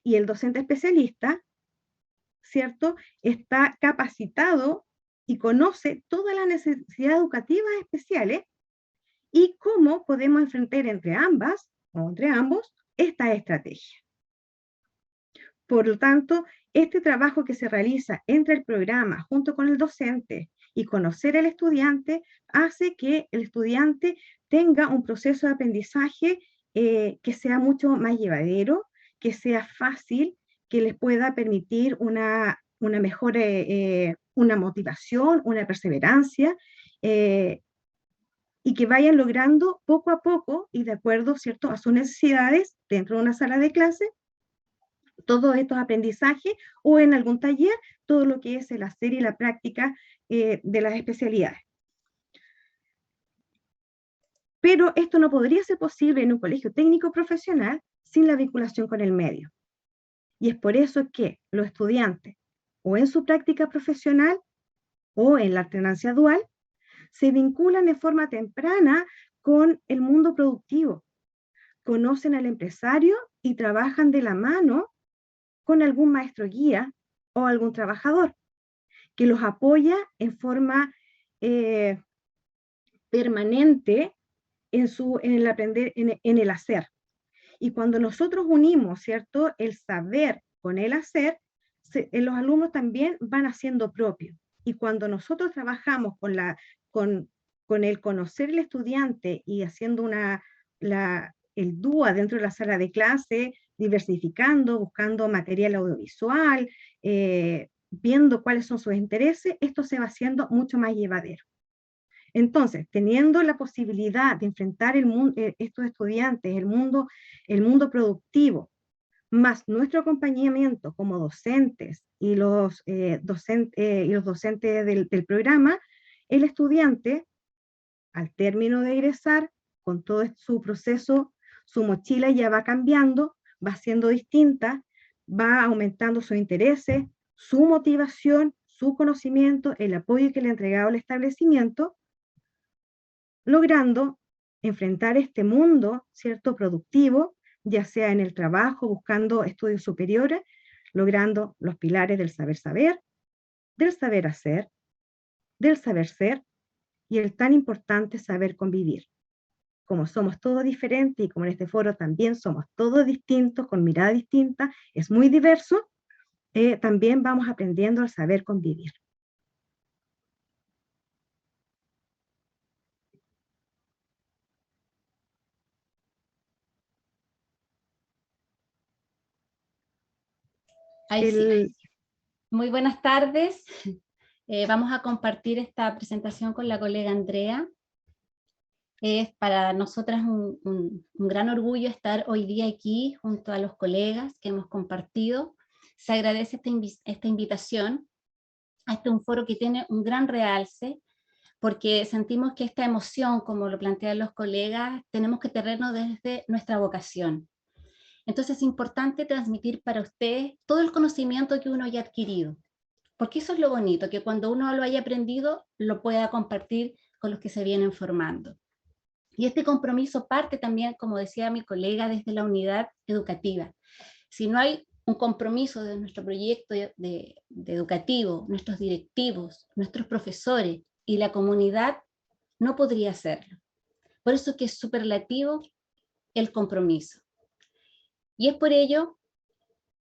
Y el docente especialista, ¿cierto? Está capacitado y conoce todas las necesidades educativas especiales y cómo podemos enfrentar entre ambas o entre ambos esta estrategia. Por lo tanto, este trabajo que se realiza entre el programa junto con el docente y conocer al estudiante hace que el estudiante tenga un proceso de aprendizaje que sea mucho más llevadero, que sea fácil, que les pueda permitir una mejor, una motivación, una perseverancia, y que vayan logrando poco a poco y de acuerdo, ¿cierto?, a sus necesidades dentro de una sala de clase, todos estos aprendizajes o en algún taller, todo lo que es el hacer y la práctica de las especialidades. Pero esto no podría ser posible en un colegio técnico profesional sin la vinculación con el medio. Y es por eso que los estudiantes, o en su práctica profesional, o en la alternancia dual, se vinculan de forma temprana con el mundo productivo, conocen al empresario y trabajan de la mano con algún maestro guía o algún trabajador que los apoya en forma permanente en el aprender, en el hacer. Y cuando nosotros unimos, ¿cierto?, el saber con el hacer, los alumnos también van haciendo propio. Y cuando nosotros trabajamos con el conocer el estudiante y haciendo el DUA dentro de la sala de clase, diversificando, buscando material audiovisual, viendo cuáles son sus intereses, esto se va haciendo mucho más llevadero. Entonces, teniendo la posibilidad de enfrentar estos estudiantes, el mundo productivo, más nuestro acompañamiento como docentes y los docentes del programa, el estudiante, al término de egresar, con todo su proceso, su mochila ya va cambiando, va siendo distinta, va aumentando sus intereses, su motivación, su conocimiento, el apoyo que le ha entregado el establecimiento, logrando enfrentar este mundo, ¿cierto?, productivo, ya sea en el trabajo, buscando estudios superiores, logrando los pilares del saber saber, del saber hacer, del saber ser, y el tan importante saber convivir. Como somos todos diferentes y como en este foro también somos todos distintos, con mirada distinta, es muy diverso, también vamos aprendiendo a saber convivir. Ahí sí. Muy buenas tardes. Vamos a compartir esta presentación con la colega Andrea. Es para nosotras un gran orgullo estar hoy día aquí junto a los colegas que hemos compartido. Se agradece esta invitación a un foro que tiene un gran realce, porque sentimos que esta emoción, como lo plantean los colegas, tenemos que tenernos desde nuestra vocación. Entonces es importante transmitir para ustedes todo el conocimiento que uno haya adquirido, porque eso es lo bonito, que cuando uno lo haya aprendido, lo pueda compartir con los que se vienen formando. Y este compromiso parte también, como decía mi colega, desde la unidad educativa. Si no hay un compromiso de nuestro proyecto de educativo, nuestros directivos, nuestros profesores y la comunidad, no podría hacerlo. Por eso que es superlativo el compromiso. Y es por ello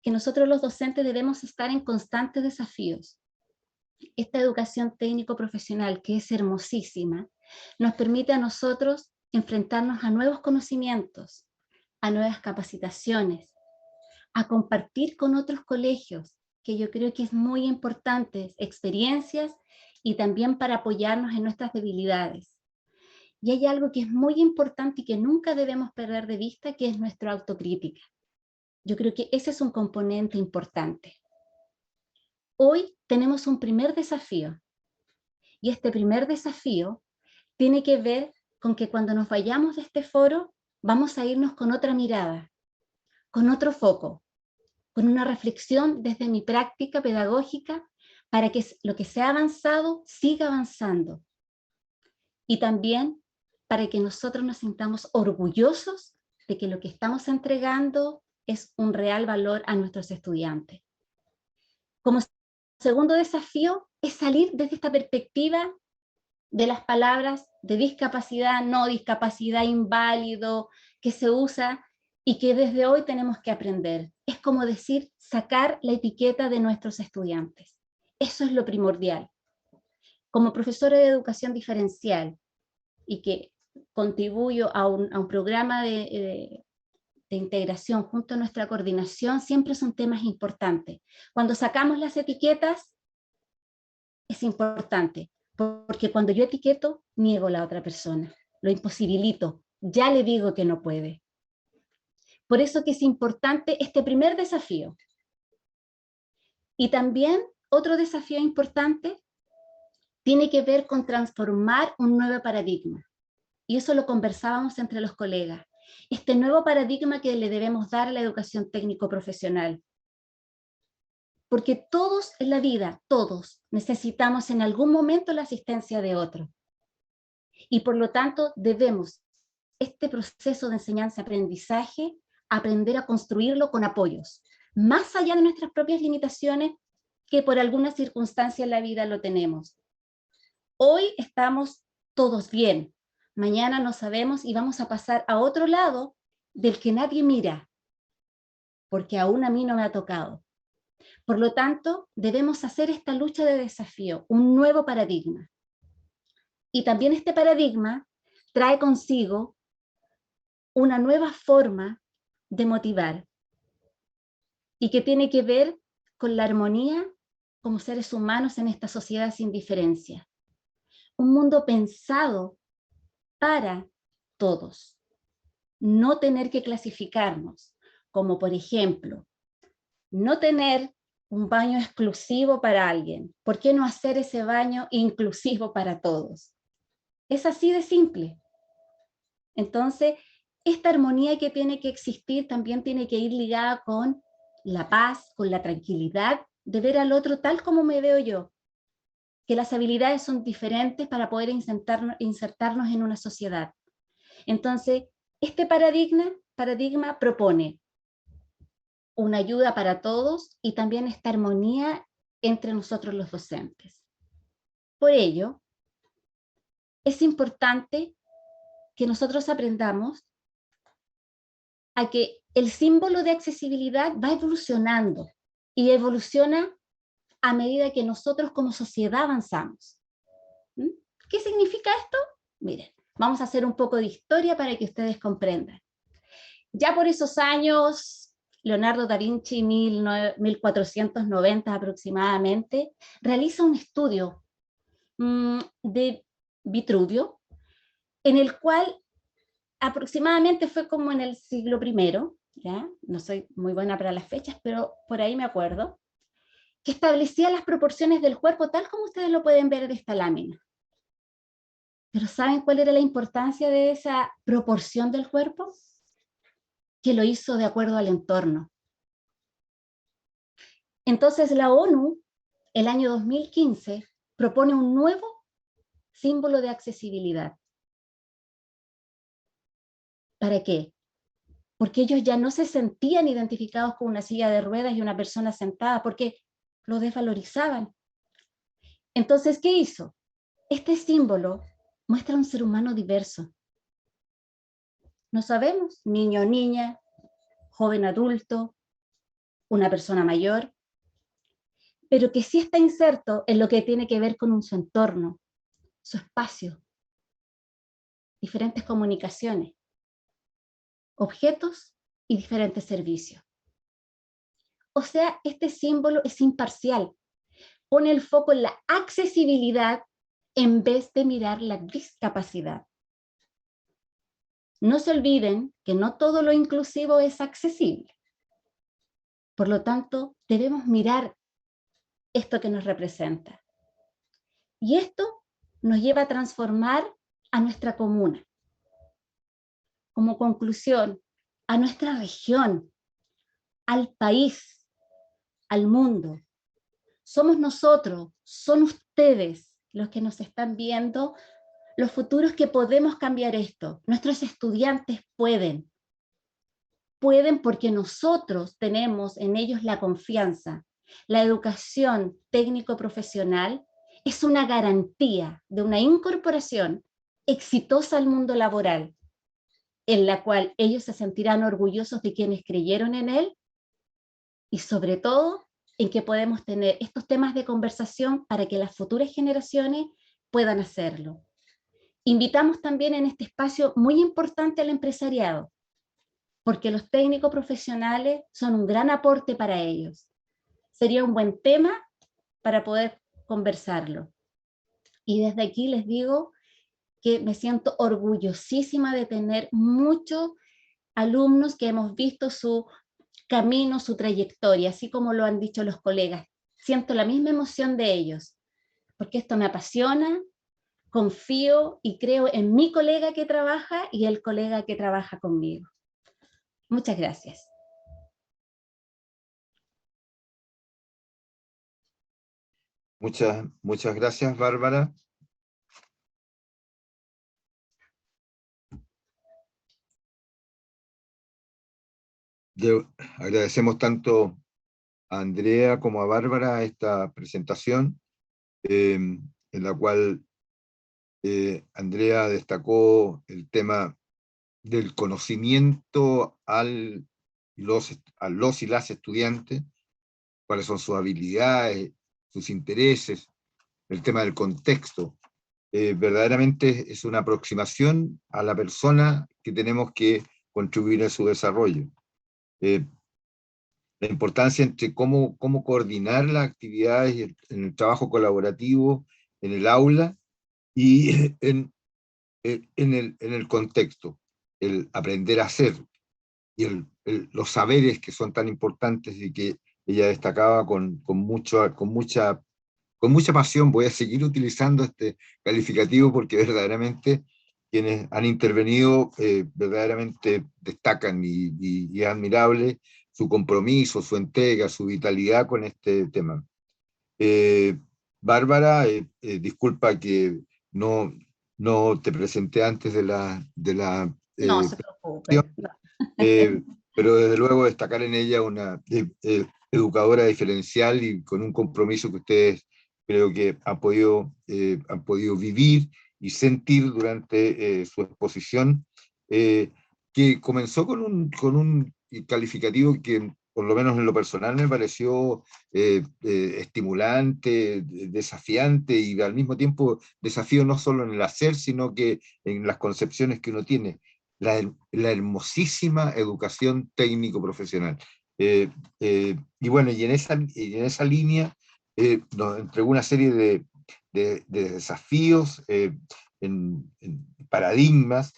que nosotros los docentes debemos estar en constantes desafíos. Esta educación técnico-profesional, que es hermosísima, nos permite a nosotros enfrentarnos a nuevos conocimientos, a nuevas capacitaciones, a compartir con otros colegios, que yo creo que es muy importante, experiencias y también para apoyarnos en nuestras debilidades. Y hay algo que es muy importante y que nunca debemos perder de vista, que es nuestra autocrítica. Yo creo que ese es un componente importante. Hoy tenemos un primer desafío, y este primer desafío tiene que ver con que cuando nos vayamos de este foro, vamos a irnos con otra mirada, con otro foco, con una reflexión desde mi práctica pedagógica para que lo que se ha avanzado siga avanzando. Y también para que nosotros nos sintamos orgullosos de que lo que estamos entregando es un real valor a nuestros estudiantes. Como segundo desafío es salir desde esta perspectiva de las palabras de discapacidad, no discapacidad, inválido, que se usa y que desde hoy tenemos que aprender. Es como decir, sacar la etiqueta de nuestros estudiantes. Eso es lo primordial. Como profesora de educación diferencial y que contribuyo a un programa de integración junto a nuestra coordinación, siempre son temas importantes. Cuando sacamos las etiquetas, es importante, porque cuando yo etiqueto, niego a la otra persona, lo imposibilito, ya le digo que no puede. Por eso que es importante este primer desafío. Y también otro desafío importante tiene que ver con transformar un nuevo paradigma. Y eso lo conversábamos entre los colegas. Este nuevo paradigma que le debemos dar a la educación técnico-profesional. Porque todos en la vida, todos, necesitamos en algún momento la asistencia de otro. Y por lo tanto debemos, este proceso de enseñanza-aprendizaje, aprender a construirlo con apoyos, más allá de nuestras propias limitaciones, que por alguna circunstancia en la vida lo tenemos. Hoy estamos todos bien, mañana no sabemos y vamos a pasar a otro lado del que nadie mira, porque aún a mí no me ha tocado. Por lo tanto, debemos hacer esta lucha de desafío, un nuevo paradigma. Y también este paradigma trae consigo una nueva forma de motivar y que tiene que ver con la armonía como seres humanos en esta sociedad sin diferencia. Un mundo pensado para todos. No tener que clasificarnos, como por ejemplo, no tener un baño exclusivo para alguien. ¿Por qué no hacer ese baño inclusivo para todos? Es así de simple. Entonces, esta armonía que tiene que existir también tiene que ir ligada con la paz, con la tranquilidad de ver al otro tal como me veo yo. Que las habilidades son diferentes para poder insertarnos en una sociedad. Entonces, este paradigma propone una ayuda para todos y también esta armonía entre nosotros los docentes. Por ello, es importante que nosotros aprendamos a que el símbolo de accesibilidad va evolucionando y evoluciona a medida que nosotros como sociedad avanzamos. ¿Qué significa esto? Miren, vamos a hacer un poco de historia para que ustedes comprendan. Ya por esos años, Leonardo da Vinci, 1490 aproximadamente, realiza un estudio de Vitruvio, en el cual aproximadamente fue como en el siglo I, ¿ya? No soy muy buena para las fechas, pero por ahí me acuerdo, que establecía las proporciones del cuerpo tal como ustedes lo pueden ver en esta lámina. Pero ¿saben cuál era la importancia de esa proporción del cuerpo? Que lo hizo de acuerdo al entorno. Entonces la ONU, el año 2015, propone un nuevo símbolo de accesibilidad. ¿Para qué? Porque ellos ya no se sentían identificados con una silla de ruedas y una persona sentada, porque lo desvalorizaban. Entonces, ¿qué hizo? Este símbolo muestra un ser humano diverso. No sabemos, niño o niña, joven adulto, una persona mayor, pero que sí está inserto en lo que tiene que ver con su entorno, su espacio, diferentes comunicaciones, objetos y diferentes servicios. O sea, este símbolo es imparcial, pone el foco en la accesibilidad en vez de mirar la discapacidad. No se olviden que no todo lo inclusivo es accesible. Por lo tanto, debemos mirar esto que nos representa. Y esto nos lleva a transformar a nuestra comuna. Como conclusión, a nuestra región, al país, al mundo. Somos nosotros, son ustedes los que nos están viendo, los futuros que podemos cambiar esto. Nuestros estudiantes pueden. Pueden porque nosotros tenemos en ellos la confianza. La educación técnico-profesional es una garantía de una incorporación exitosa al mundo laboral, en la cual ellos se sentirán orgullosos de quienes creyeron en él y sobre todo en que podemos tener estos temas de conversación para que las futuras generaciones puedan hacerlo. Invitamos también en este espacio muy importante al empresariado, porque los técnicos profesionales son un gran aporte para ellos. Sería un buen tema para poder conversarlo. Y desde aquí les digo que me siento orgullosísima de tener muchos alumnos que hemos visto su camino, su trayectoria, así como lo han dicho los colegas. Siento la misma emoción de ellos, porque esto me apasiona, confío y creo en mi colega que trabaja y el colega que trabaja conmigo. Muchas gracias. Muchas gracias, Bárbara. Agradecemos tanto a Andrea como a Bárbara esta presentación, en la cual Andrea destacó el tema del conocimiento a los y las estudiantes, cuáles son sus habilidades, sus intereses, el tema del contexto. Verdaderamente es una aproximación a la persona que tenemos que contribuir a su desarrollo. La importancia entre cómo coordinar las actividades en el trabajo colaborativo, en el aula y en el contexto, el aprender a hacer y los saberes que son tan importantes y que ella destacaba con mucha pasión. Voy a seguir utilizando este calificativo porque verdaderamente quienes han intervenido verdaderamente destacan y es admirable su compromiso, su entrega, su vitalidad con este tema. Bárbara, disculpa que no te presenté antes de la No se preocupe. pero desde luego destacar en ella una educadora diferencial y con un compromiso que ustedes creo que han podido vivir y sentir durante su exposición, que comenzó con un calificativo que por lo menos en lo personal me pareció estimulante, desafiante y al mismo tiempo desafío no solo en el hacer, sino que en las concepciones que uno tiene. La hermosísima educación técnico-profesional. Y bueno, y en esa línea nos entregó una serie de desafíos, en paradigmas,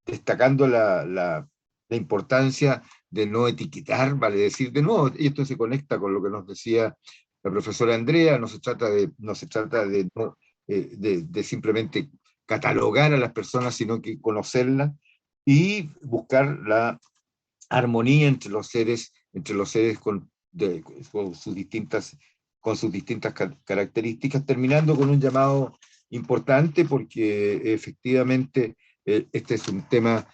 destacando la importancia de no etiquetar, vale decir, de nuevo, y esto se conecta con lo que nos decía la profesora Andrea, no se trata de simplemente catalogar a las personas, sino que conocerlas y buscar la armonía entre los seres con sus distintas características, terminando con un llamado importante porque efectivamente este es un tema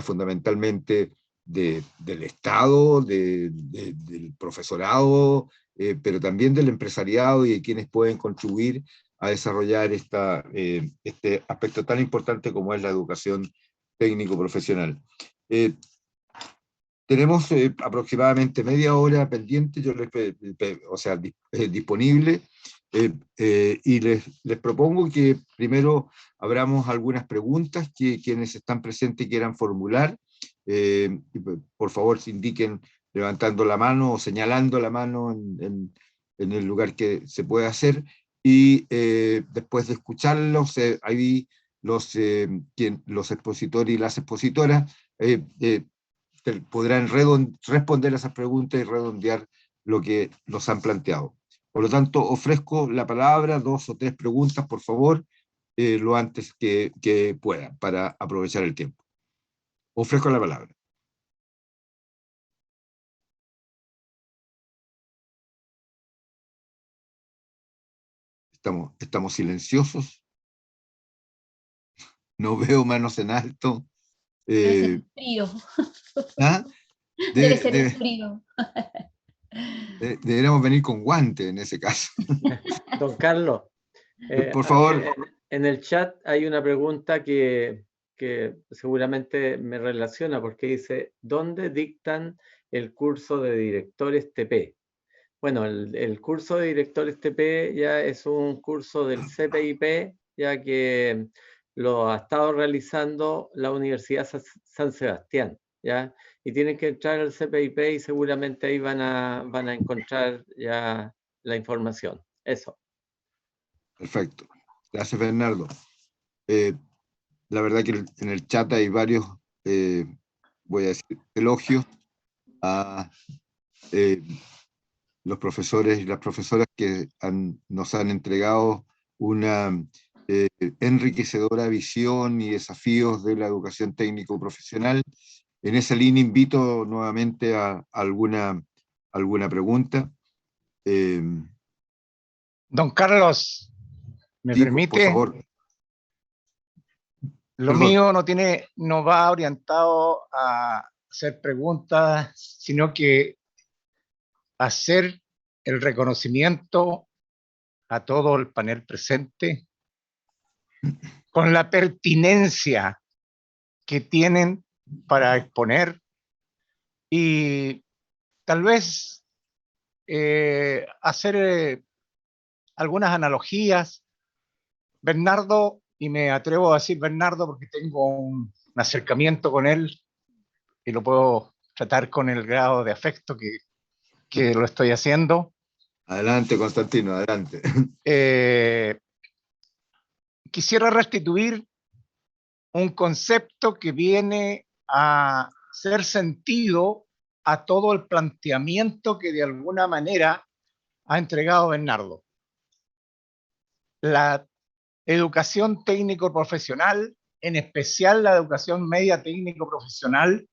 fundamentalmente del Estado, del profesorado, pero también del empresariado y de quienes pueden contribuir a desarrollar este aspecto tan importante como es la educación técnico-profesional. Tenemos aproximadamente media hora pendiente, disponible, y les propongo que primero abramos algunas preguntas que quienes están presentes quieran formular. Por favor, se indiquen levantando la mano o señalando la mano en el lugar que se puede hacer, y después de escucharlos, ahí los expositores y las expositoras podrán responder a esas preguntas y redondear lo que nos han planteado. Por lo tanto, ofrezco la palabra, 2 o 3 preguntas, por favor, lo antes que pueda, para aprovechar el tiempo. Ofrezco la palabra. Estamos silenciosos. No veo manos en alto. Debe ser el frío. ¿Ah? Debe ser el frío. Deberíamos venir con guantes en ese caso. Don Carlos, por favor. En el chat hay una pregunta que seguramente me relaciona, porque dice, ¿dónde dictan el curso de directores TP? Bueno, el curso de directores TP ya es un curso del CPIP, ya que lo ha estado realizando la Universidad San Sebastián, ¿ya? Y tienen que entrar al CPIP y seguramente ahí van a encontrar ya la información. Eso. Perfecto. Gracias, Bernardo. La verdad que en el chat hay varios, voy a decir, elogios a los profesores y las profesoras que nos han entregado una enriquecedora visión y desafíos de la educación técnico-profesional. En esa línea invito nuevamente a alguna pregunta. Don Carlos, ¿me sí, permite? por favor. Lo Perdón. mío no va orientado a hacer preguntas, sino que hacer el reconocimiento a todo el panel presente con la pertinencia que tienen para exponer y tal vez hacer algunas analogías. Bernardo, y me atrevo a decir Bernardo porque tengo un acercamiento con él y lo puedo tratar con el grado de afecto que lo estoy haciendo. Adelante, Constantino, adelante. Quisiera restituir un concepto que viene a ser sentido a todo el planteamiento que de alguna manera ha entregado Bernardo. La educación técnico-profesional, en especial la educación media técnico-profesional,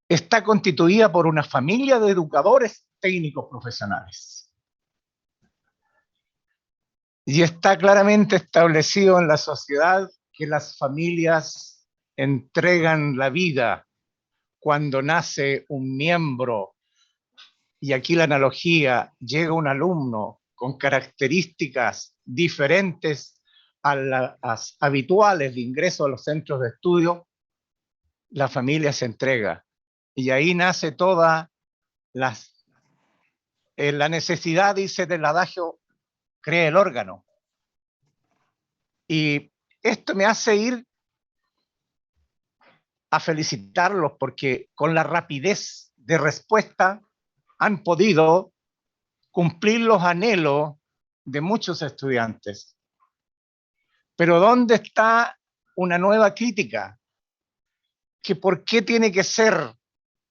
está constituida por una familia de educadores técnicos profesionales. Y está claramente establecido en la sociedad que las familias entregan la vida cuando nace un miembro, y aquí la analogía, llega un alumno con características diferentes a las habituales de ingreso a los centros de estudio, la familia se entrega. Y ahí nace toda la necesidad, dice del adagio, crea el órgano. Y esto me hace ir a felicitarlos porque con la rapidez de respuesta han podido cumplir los anhelos de muchos estudiantes. Pero ¿dónde está una nueva crítica? Que por qué tiene que ser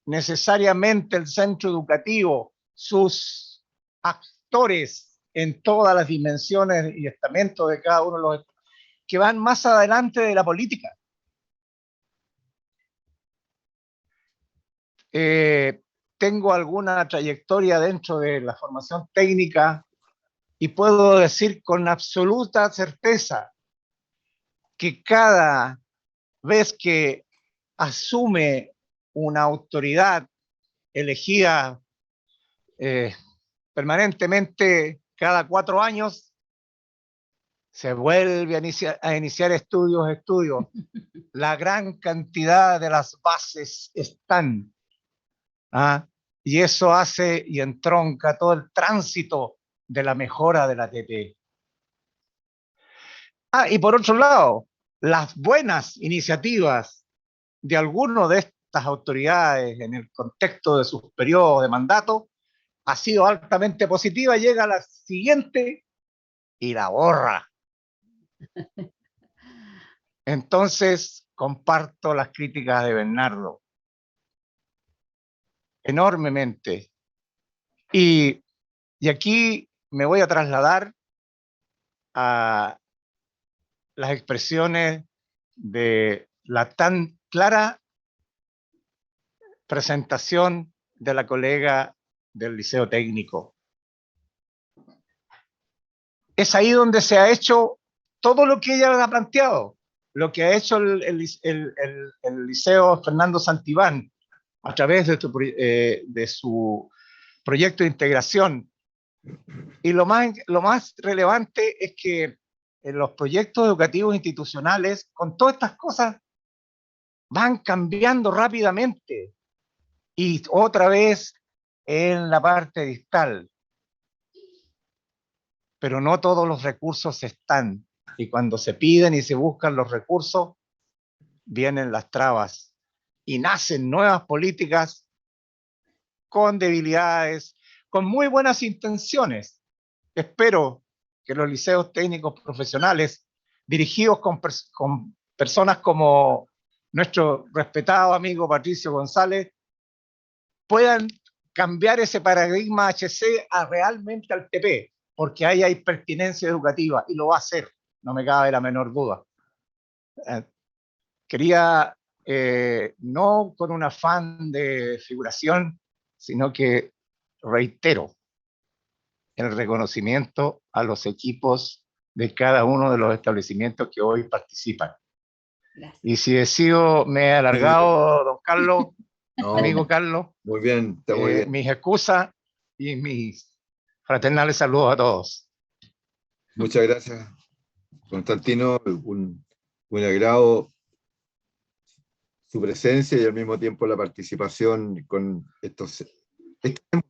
necesariamente el centro educativo, sus actores en todas las dimensiones y estamentos de cada uno de los que van más adelante de la política. Tengo alguna trayectoria dentro de la formación técnica y puedo decir con absoluta certeza que cada vez que asume una autoridad elegida permanentemente cada 4 años, se vuelve a iniciar estudios. La gran cantidad de las bases están. Y eso hace y entronca todo el tránsito de la mejora de la TP. Y por otro lado, las buenas iniciativas de alguno de estas autoridades en el contexto de sus periodos de mandato ha sido altamente positiva, llega a la siguiente y la borra. Entonces, comparto las críticas de Bernardo enormemente. Y aquí me voy a trasladar a las expresiones de la tan clara presentación de la colega del Liceo Técnico. Es ahí donde se ha hecho todo lo que ella ha planteado, lo que ha hecho el Liceo Fernando Santibán a través de su proyecto de integración. Y lo más relevante es que en los proyectos educativos institucionales, con todas estas cosas, van cambiando rápidamente. Y otra vez en la parte distal. Pero no todos los recursos están. Y cuando se piden y se buscan los recursos, vienen las trabas. Y nacen nuevas políticas con debilidades, con muy buenas intenciones. Espero que los liceos técnicos profesionales, dirigidos con personas como nuestro respetado amigo Patricio González, puedan cambiar ese paradigma HC realmente al TP, porque ahí hay pertinencia educativa y lo va a hacer, no me cabe la menor duda. Quería, no con un afán de figuración, sino que reitero el reconocimiento a los equipos de cada uno de los establecimientos que hoy participan. Gracias. Y si me he alargado, don Carlos, No, amigo Carlos, muy bien, está muy bien. mis excusas y mis fraternales saludos a todos. Muchas gracias, Constantino. Un agrado su presencia y al mismo tiempo la participación con estos,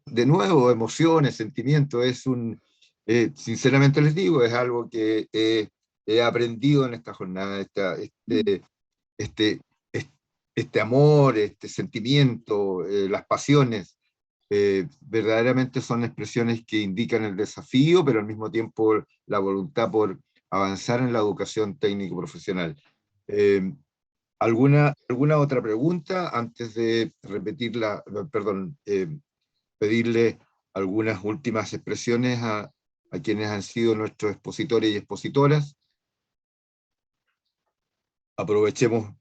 de nuevo, emociones, sentimientos. Sinceramente les digo, es algo que he aprendido en esta jornada, este amor, este sentimiento, las pasiones. Verdaderamente son expresiones que indican el desafío, pero al mismo tiempo la voluntad por avanzar en la educación técnico-profesional. ¿Alguna otra pregunta antes de pedirle algunas últimas expresiones a quienes han sido nuestros expositores y expositoras? Aprovechemos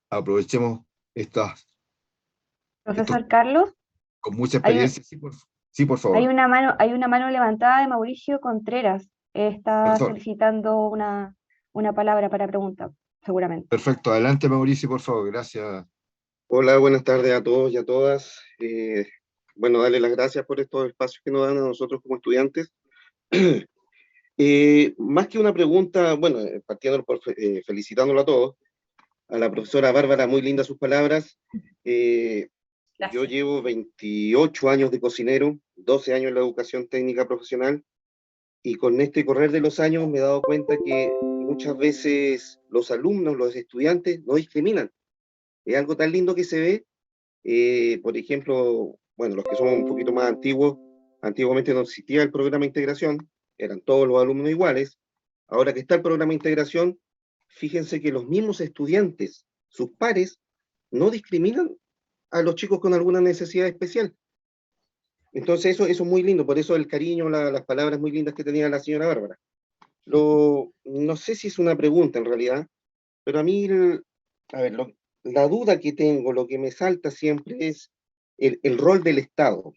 Profesor Carlos, con mucha experiencia. Sí, por favor. hay una mano levantada de Mauricio Contreras. Está Perdón. solicitando una palabra para preguntar, seguramente. Perfecto, adelante Mauricio, por favor, gracias. Hola, buenas tardes a todos y a todas. Bueno, darle las gracias por estos espacios que nos dan a nosotros como estudiantes. Más que una pregunta, bueno, partiendo por felicitándolo a todos, a la profesora Bárbara, muy lindas sus palabras. Yo llevo 28 años de cocinero, 12 años en la educación técnica profesional, y con este correr de los años me he dado cuenta que muchas veces los alumnos, los estudiantes, no discriminan. Es algo tan lindo que se ve, por ejemplo, bueno, los que somos un poquito más antiguos, antiguamente no existía el programa de integración, eran todos los alumnos iguales. Ahora que está el programa de integración, fíjense que los mismos estudiantes, sus pares, no discriminan a los chicos con alguna necesidad especial. Entonces eso es muy lindo, por eso el cariño, las palabras muy lindas que tenía la señora Bárbara. No sé si es una pregunta en realidad, pero a mí, a ver, la duda que tengo, lo que me salta siempre es el rol del Estado,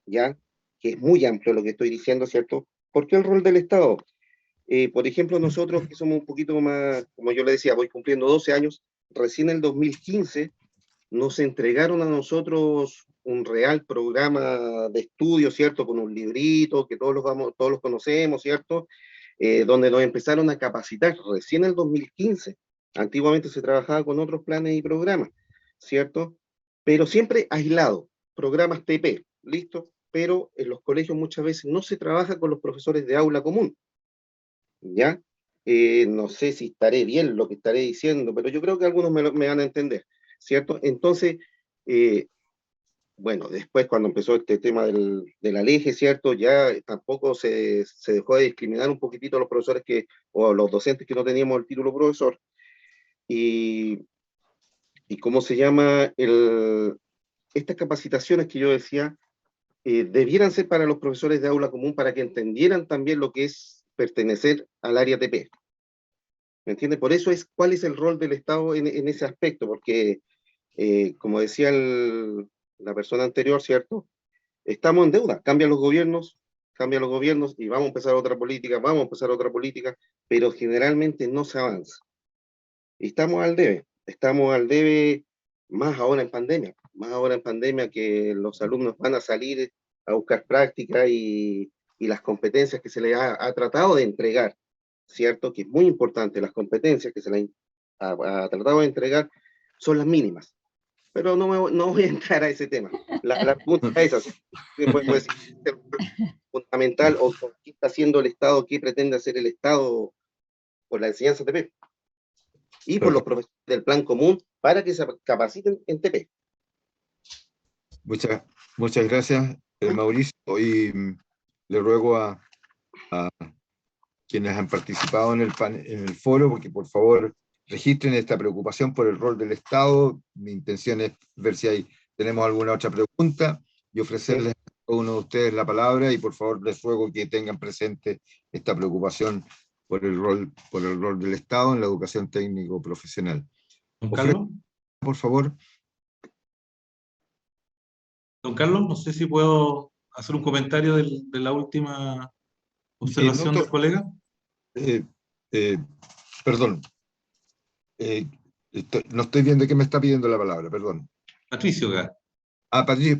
¿ya? Que es muy amplio lo que estoy diciendo, ¿cierto? ¿Por qué el rol del Estado? Por ejemplo, nosotros que somos un poquito más, como yo le decía, voy cumpliendo 12 años, recién en el 2015 nos entregaron a nosotros un real programa de estudio, ¿cierto? Con un librito que todos los conocemos, ¿cierto? Donde nos empezaron a capacitar recién en el 2015. Antiguamente se trabajaba con otros planes y programas, ¿cierto? Pero siempre aislado, programas TP, ¿listo? Pero en los colegios muchas veces no se trabaja con los profesores de aula común, ¿ya? No sé si estaré bien lo que estaré diciendo, pero yo creo que algunos me van a entender, ¿cierto? Entonces, bueno, después cuando empezó este tema del Aleje, ¿cierto? Ya tampoco se dejó de discriminar un poquitito a los profesores o a los docentes que no teníamos el título profesor. Y ¿cómo se llama? Estas capacitaciones que yo decía, debieran ser para los profesores de aula común para que entendieran también lo que es pertenecer al área TP. ¿Me entiende? Por eso cuál es el rol del Estado en ese aspecto, porque como decía la persona anterior, ¿cierto? Estamos en deuda, cambian los gobiernos y vamos a empezar otra política, pero generalmente no se avanza. Y estamos al debe más ahora en pandemia que los alumnos van a salir a buscar práctica y las competencias que se les ha tratado de entregar, ¿cierto? Que es muy importante, las competencias que se les ha tratado de entregar son las mínimas. Pero no voy a entrar a ese tema. La pregunta es así. Pues, fundamental o qué está haciendo el Estado, qué pretende hacer el Estado por la enseñanza TP y por los profesores del plan común para que se capaciten en TP. Muchas gracias, Mauricio. Hoy le ruego a quienes han participado en el foro, porque por favor registren esta preocupación por el rol del Estado. Mi intención es ver si tenemos alguna otra pregunta y ofrecerles a cada uno de ustedes la palabra, y por favor les ruego que tengan presente esta preocupación por el rol del Estado en la educación técnico profesional. Don Carlos. Por favor. Don Carlos, no sé si puedo hacer un comentario de la última observación del colega. Perdón. No estoy viendo que me está pidiendo la palabra, perdón. Patricio, acá.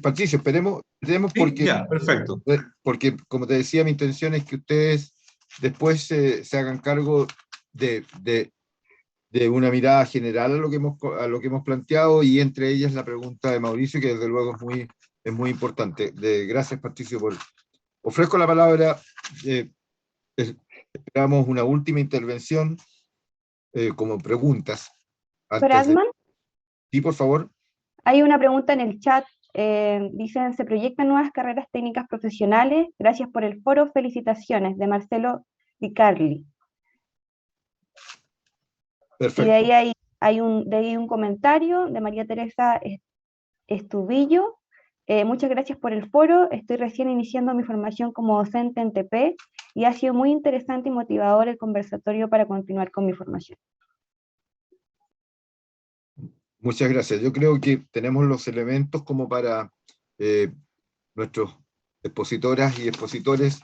Patricio, esperemos Sí, porque, ya, perfecto. Porque, como te decía, mi intención es que ustedes después se hagan cargo de una mirada general a lo que hemos planteado, y entre ellas la pregunta de Mauricio, que desde luego es muy importante. Gracias, Patricio. Ofrezco la palabra. Esperamos una última intervención como preguntas. Bradman, Sí, por favor. hay una pregunta en el chat. Dicen, ¿se proyectan nuevas carreras técnicas profesionales? Gracias por el foro, felicitaciones, de Marcelo Di Carli. Perfecto. Y de ahí hay un comentario de María Teresa Estubillo. Muchas gracias por el foro. Estoy recién iniciando mi formación como docente en TP y ha sido muy interesante y motivador el conversatorio para continuar con mi formación. Muchas gracias. Yo creo que tenemos los elementos como para nuestros expositoras y expositores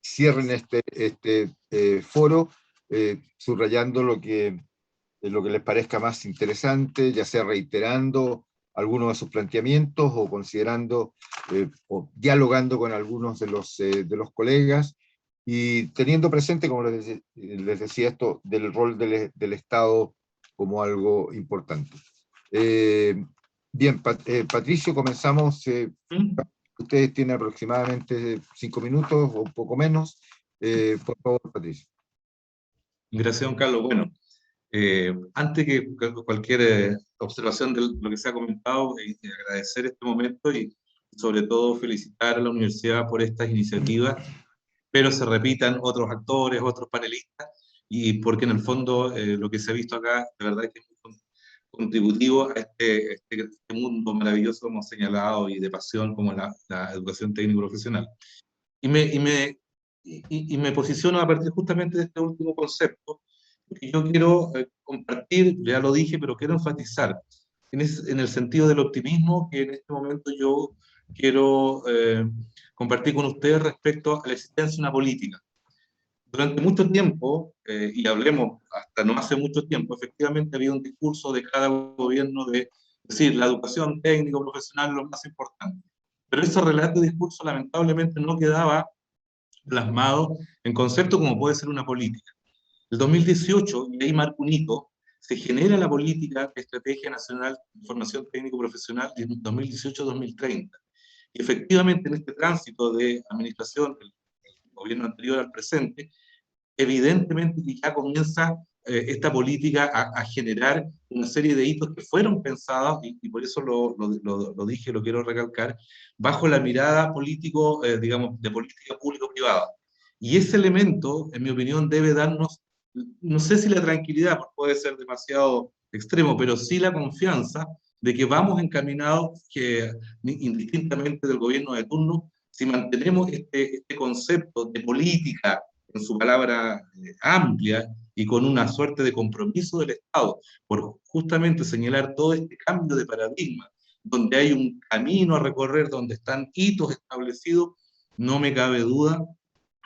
cierren este foro, subrayando lo que les parezca más interesante, ya sea reiterando algunos de sus planteamientos o considerando o dialogando con algunos de los colegas, y teniendo presente, como les decía, esto del rol del Estado como algo importante. Bien, Patricio, comenzamos. Ustedes tienen aproximadamente 5 minutos o un poco menos. Por favor, Patricio. Gracias, don Carlos. Bueno, Antes que cualquier observación de lo que se ha comentado, agradecer este momento y sobre todo felicitar a la universidad por estas iniciativas, pero se repitan otros actores, otros panelistas, y porque en el fondo lo que se ha visto acá, de verdad que es muy contributivo a este mundo maravilloso como hemos señalado y de pasión como la educación técnico profesional. Y me posiciono a partir justamente de este último concepto, que yo quiero compartir, ya lo dije, pero quiero enfatizar en el sentido del optimismo que en este momento yo quiero compartir con ustedes respecto a la existencia de una política. Durante mucho tiempo, y hablemos hasta no hace mucho tiempo, efectivamente había un discurso de cada gobierno de decir la educación técnico-profesional es lo más importante. Pero ese relato y discurso lamentablemente no quedaba plasmado en conceptos como puede ser una política. El 2018, y ahí marco un hito, se genera la política de Estrategia Nacional de Formación Técnico-Profesional en 2018-2030. Y efectivamente en este tránsito de administración del gobierno anterior al presente, evidentemente que ya comienza esta política a generar una serie de hitos que fueron pensados, y por eso lo dije, lo quiero recalcar, bajo la mirada político, digamos, de política público-privada. Y ese elemento, en mi opinión, debe darnos, no sé si la tranquilidad, porque puede ser demasiado extremo, pero sí la confianza de que vamos encaminados, que indistintamente del gobierno de turno, si mantenemos este concepto de política en su palabra amplia y con una suerte de compromiso del Estado por justamente señalar todo este cambio de paradigma, donde hay un camino a recorrer, donde están hitos establecidos, no me cabe duda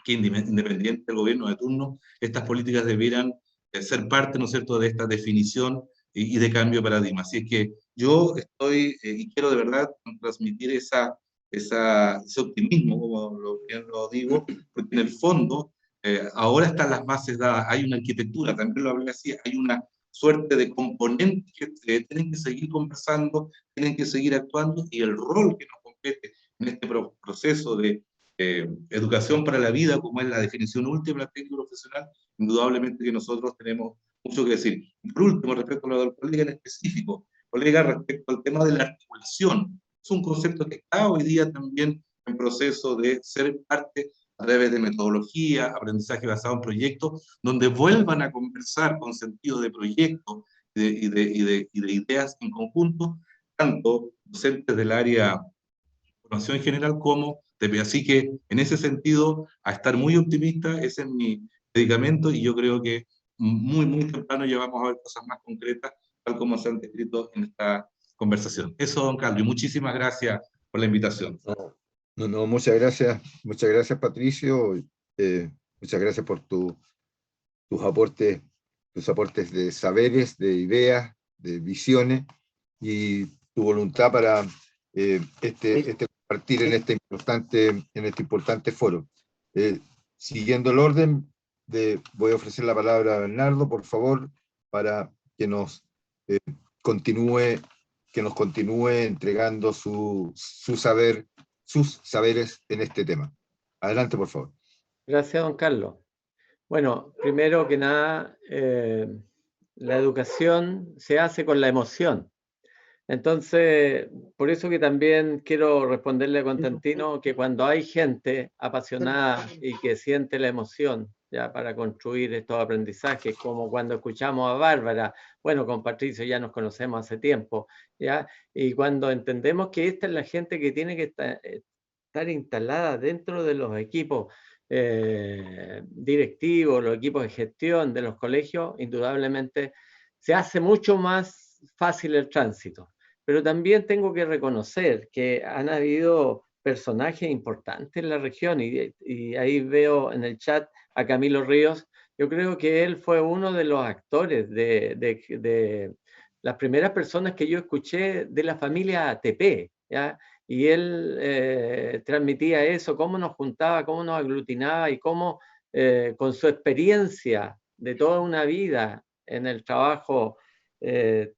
que independiente del gobierno de turno, estas políticas debieran ser parte, ¿no es cierto?, de esta definición y de cambio de paradigma. Así es que yo estoy, y quiero de verdad transmitir ese optimismo, como lo digo, porque en el fondo ahora están las bases dadas, hay una arquitectura, también lo hablé así, hay una suerte de componentes que tienen que seguir conversando, tienen que seguir actuando, y el rol que nos compete en este proceso de educación para la vida, como es la definición última de la técnica profesional, indudablemente que nosotros tenemos mucho que decir. Y por último, respecto a lo del colega en específico, colega, respecto al tema de la articulación, es un concepto que está hoy día también en proceso de ser parte a través de metodología, aprendizaje basado en proyectos, donde vuelvan a conversar con sentido de proyecto y de ideas en conjunto, tanto docentes del área de formación en general como TP. Así que, en ese sentido, a estar muy optimista, ese es mi predicamento, y yo creo que muy, muy temprano ya vamos a ver cosas más concretas, tal como se han descrito en esta conversación. Eso, don Carlos, y muchísimas gracias por la invitación. No, muchas gracias Patricio, muchas gracias por tus aportes de saberes, de ideas, de visiones, y tu voluntad para compartir en este importante foro. Siguiendo el orden, voy a ofrecer la palabra a Bernardo, por favor, para que nos continúe entregando sus saberes en este tema. Adelante, por favor. Gracias, don Carlos. Bueno, primero que nada, la educación se hace con la emoción. Entonces, por eso que también quiero responderle a Constantino que cuando hay gente apasionada y que siente la emoción ya para construir estos aprendizajes, como cuando escuchamos a Bárbara, bueno, con Patricio ya nos conocemos hace tiempo, ya, y cuando entendemos que esta es la gente que tiene que estar instalada dentro de los equipos directivos, los equipos de gestión de los colegios, indudablemente se hace mucho más fácil el tránsito. Pero también tengo que reconocer que han habido personajes importantes en la región, y ahí veo en el chat a Camilo Ríos. Yo creo que él fue uno de los actores de las primeras personas que yo escuché de la familia ATP, ¿ya? Y él transmitía eso, cómo nos juntaba, cómo nos aglutinaba, y cómo con su experiencia de toda una vida en el trabajo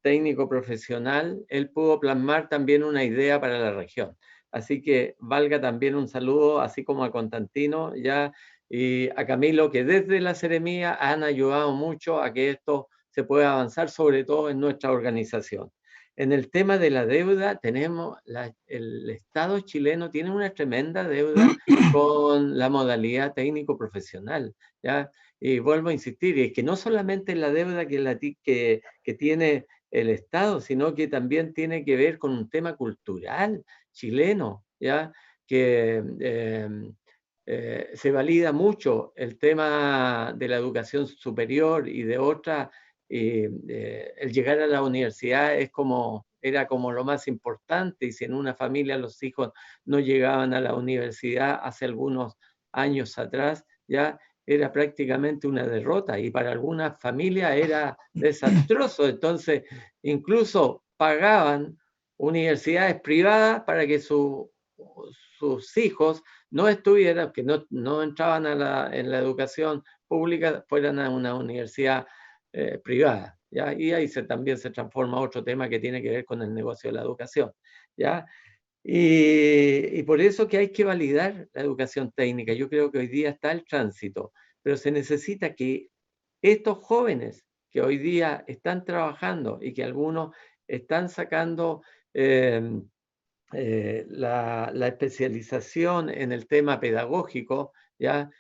técnico profesional, él pudo plasmar también una idea para la región. Así que valga también un saludo, así como a Constantino ya, y a Camilo, que desde la Seremía han ayudado mucho a que esto se puede avanzar, sobre todo en nuestra organización. En el tema de la deuda, el Estado chileno tiene una tremenda deuda con la modalidad técnico-profesional, ¿ya? Y vuelvo a insistir, es que no solamente la deuda que tiene el Estado, sino que también tiene que ver con un tema cultural chileno, ¿ya? Que se valida mucho el tema de la educación superior y de otra. El llegar a la universidad era como lo más importante, y si en una familia los hijos no llegaban a la universidad hace algunos años atrás, ya era prácticamente una derrota, y para algunas familias era desastroso. Entonces incluso pagaban universidades privadas para que sus hijos no estuvieran, que no entraban en la educación pública, fueran a una universidad privada, ¿ya? Y ahí también se transforma otro tema que tiene que ver con el negocio de la educación, ¿ya? Y por eso que hay que validar la educación técnica. Yo creo que hoy día está el tránsito, pero se necesita que estos jóvenes que hoy día están trabajando y que algunos están sacando la especialización en el tema pedagógico, ¿ya?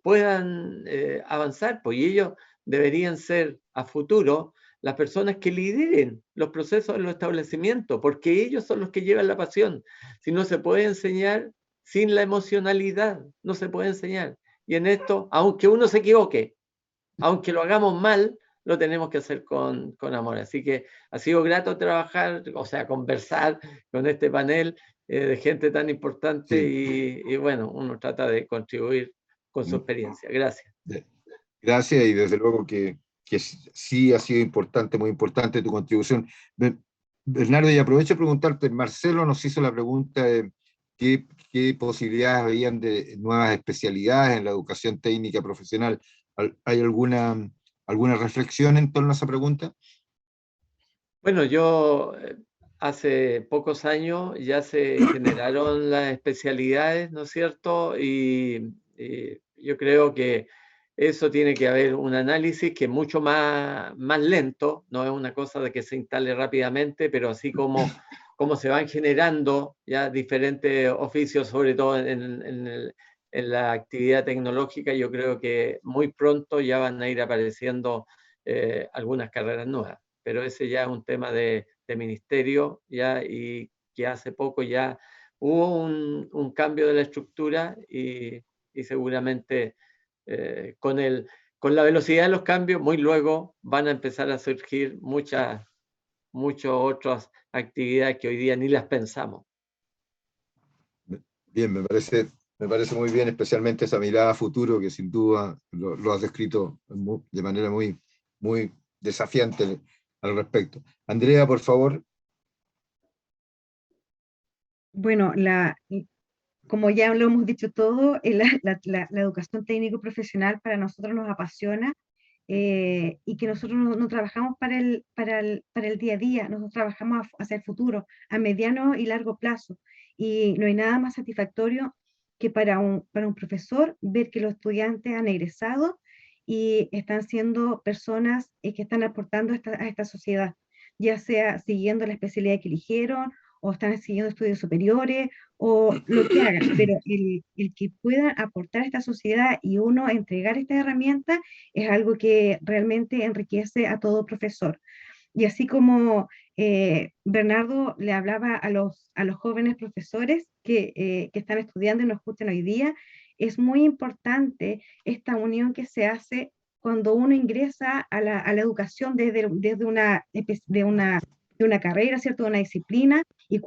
Puedan avanzar, pues, y ellos deberían ser a futuro las personas que lideren los procesos de los establecimientos, porque ellos son los que llevan la pasión. Si no se puede enseñar sin la emocionalidad, no se puede enseñar. Y en esto, aunque uno se equivoque, aunque lo hagamos mal, lo tenemos que hacer con amor. Así que ha sido grato trabajar, o sea, conversar con este panel de gente tan importante, Sí. y bueno, uno trata de contribuir con su experiencia. Gracias. Gracias, y desde luego que sí ha sido importante, muy importante tu contribución. Bernardo, y aprovecho de preguntarte, Marcelo nos hizo la pregunta de qué posibilidades habían de nuevas especialidades en la educación técnica profesional. ¿Hay alguna reflexión en torno a esa pregunta? Bueno, yo hace pocos años ya se generaron las especialidades, ¿no es cierto? Y yo creo que eso tiene que haber un análisis que es mucho más lento, no es una cosa de que se instale rápidamente, pero así como se van generando ya diferentes oficios, sobre todo en la actividad tecnológica, yo creo que muy pronto ya van a ir apareciendo algunas carreras nuevas. Pero ese ya es un tema de ministerio, ya, y que hace poco ya hubo un cambio de la estructura, y seguramente con la velocidad de los cambios, muy luego van a empezar a surgir muchas otras actividades que hoy día ni las pensamos. Bien, me parece muy bien, especialmente esa mirada a futuro que sin duda lo has descrito de manera muy, muy desafiante al respecto. Andrea, por favor. Bueno, como ya lo hemos dicho todo, la educación técnico-profesional para nosotros nos apasiona, y que nosotros no trabajamos para el día a día, nosotros trabajamos hacia el futuro, a mediano y largo plazo. Y no hay nada más satisfactorio que para un profesor ver que los estudiantes han egresado y están siendo personas que están aportando a esta sociedad, ya sea siguiendo la especialidad que eligieron, o están siguiendo estudios superiores, o lo que hagan, pero el que pueda aportar a esta sociedad y uno entregar estas herramientas es algo que realmente enriquece a todo profesor. Y así como Bernardo le hablaba a los jóvenes profesores que están estudiando y nos escuchan hoy día, es muy importante esta unión que se hace cuando uno ingresa a la educación desde una carrera, ¿cierto? De una disciplina, y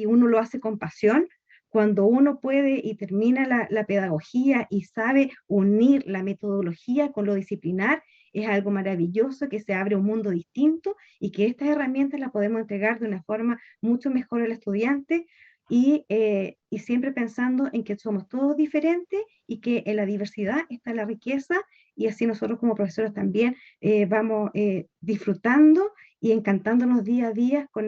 uno lo hace con pasión. Cuando uno puede y termina la pedagogía y sabe unir la metodología con lo disciplinar, es algo maravilloso, que se abre un mundo distinto, y que estas herramientas las podemos entregar de una forma mucho mejor al estudiante, y siempre pensando en que somos todos diferentes y que en la diversidad está la riqueza, y así nosotros como profesores también vamos disfrutando y encantándonos día a día con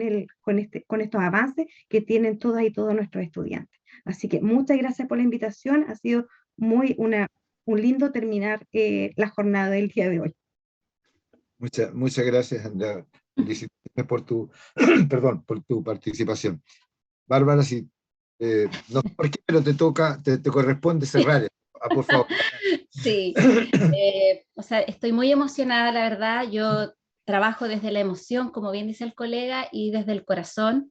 estos avances que tienen todas y todos nuestros estudiantes. Así que muchas gracias por la invitación, ha sido un lindo terminar la jornada del día de hoy. Muchas gracias, Andrea. Felicitaciones por tu, perdón, por tu participación. Bárbara, si, no sé por qué, pero te corresponde cerrar. Por favor. Sí, o sea, estoy muy emocionada, la verdad. Yo trabajo desde la emoción, como bien dice el colega, y desde el corazón.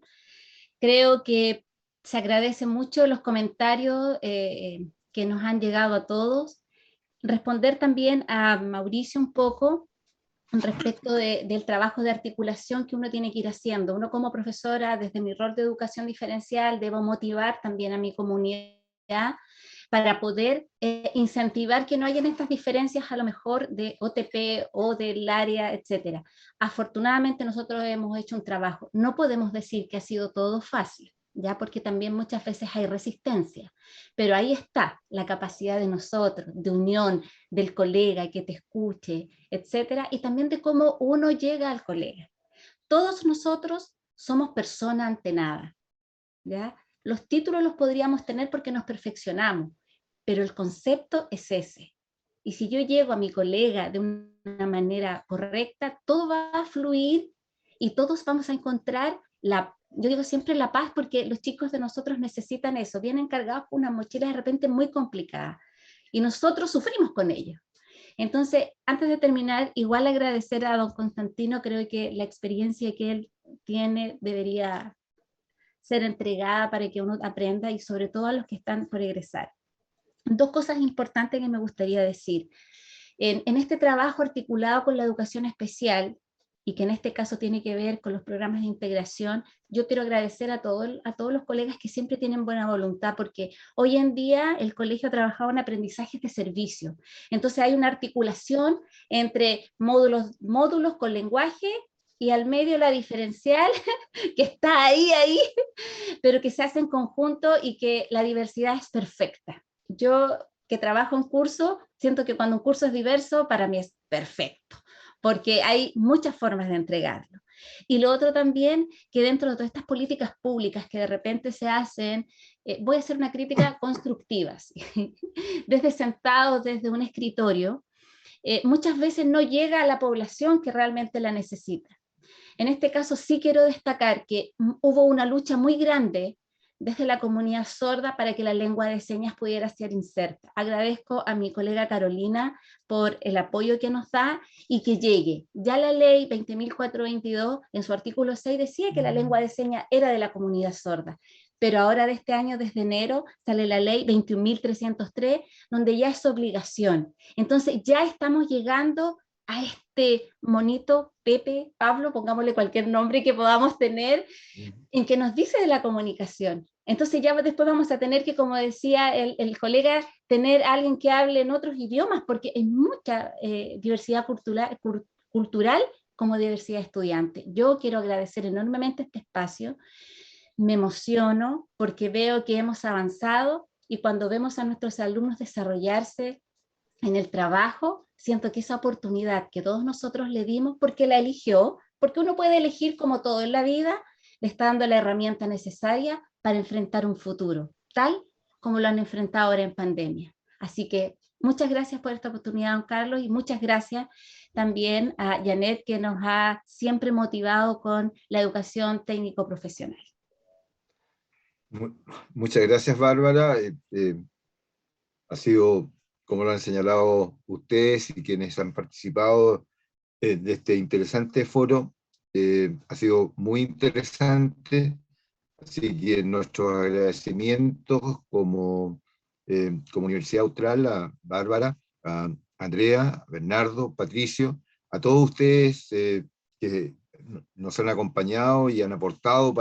Creo que se agradecen mucho los comentarios que nos han llegado a todos. Responder también a Mauricio un poco respecto del trabajo de articulación que uno tiene que ir haciendo. Uno como profesora, desde mi rol de educación diferencial, debo motivar también a mi comunidad para poder incentivar que no hayan estas diferencias a lo mejor de OTP o del área, etcétera. Afortunadamente nosotros hemos hecho un trabajo. No podemos decir que ha sido todo fácil, ya, porque también muchas veces hay resistencia, pero ahí está la capacidad de nosotros, de unión, del colega que te escuche, etcétera, y también de cómo uno llega al colega. Todos nosotros somos personas ante nada, ¿ya? Los títulos los podríamos tener porque nos perfeccionamos, pero el concepto es ese. Y si yo llego a mi colega de una manera correcta, todo va a fluir y todos vamos a encontrar yo digo siempre la paz, porque los chicos de nosotros necesitan eso, vienen cargados con una mochila de repente muy complicada y nosotros sufrimos con ello. Entonces, antes de terminar, igual agradecer a don Constantino, creo que la experiencia que él tiene debería ser entregada para que uno aprenda, y sobre todo a los que están por egresar. Dos cosas importantes que me gustaría decir. En este trabajo articulado con la educación especial, y que en este caso tiene que ver con los programas de integración, yo quiero agradecer a todos los colegas que siempre tienen buena voluntad, porque hoy en día el colegio ha trabajado en aprendizajes de servicio. Entonces hay una articulación entre módulos con lenguaje, y al medio la diferencial, que está ahí, pero que se hace en conjunto y que la diversidad es perfecta. Yo, que trabajo en curso, siento que cuando un curso es diverso, para mí es perfecto, porque hay muchas formas de entregarlo. Y lo otro también, que dentro de todas estas políticas públicas que de repente se hacen, voy a hacer una crítica constructiva, ¿sí? Desde sentados, desde un escritorio, muchas veces no llega a la población que realmente la necesita. En este caso sí quiero destacar que hubo una lucha muy grande desde la comunidad sorda para que la lengua de señas pudiera ser inserta. Agradezco a mi colega Carolina por el apoyo que nos da y que llegue. Ya la ley 20.422 en su artículo 6 decía que la lengua de señas era de la comunidad sorda, pero ahora de este año, desde enero, sale la ley 21.303, donde ya es obligación. Entonces ya estamos llegando a este monito Pepe, Pablo, pongámosle cualquier nombre que podamos tener, en que nos dice de la comunicación. Entonces ya después vamos a tener que, como decía el colega, tener a alguien que hable en otros idiomas, porque hay mucha diversidad cultural como diversidad estudiante. Yo quiero agradecer enormemente este espacio, me emociono porque veo que hemos avanzado, y cuando vemos a nuestros alumnos desarrollarse en el trabajo, siento que esa oportunidad que todos nosotros le dimos, porque la eligió, porque uno puede elegir como todo en la vida, le está dando la herramienta necesaria para enfrentar un futuro, tal como lo han enfrentado ahora en pandemia. Así que muchas gracias por esta oportunidad, don Carlos, y muchas gracias también a Janet, que nos ha siempre motivado con la educación técnico-profesional. Muchas gracias, Bárbara. Ha sido, como lo han señalado ustedes y quienes han participado de este interesante foro, ha sido muy interesante, así que nuestros agradecimientos como Universidad Austral a Bárbara, a Andrea, a Bernardo, Patricio, a todos ustedes que nos han acompañado y han aportado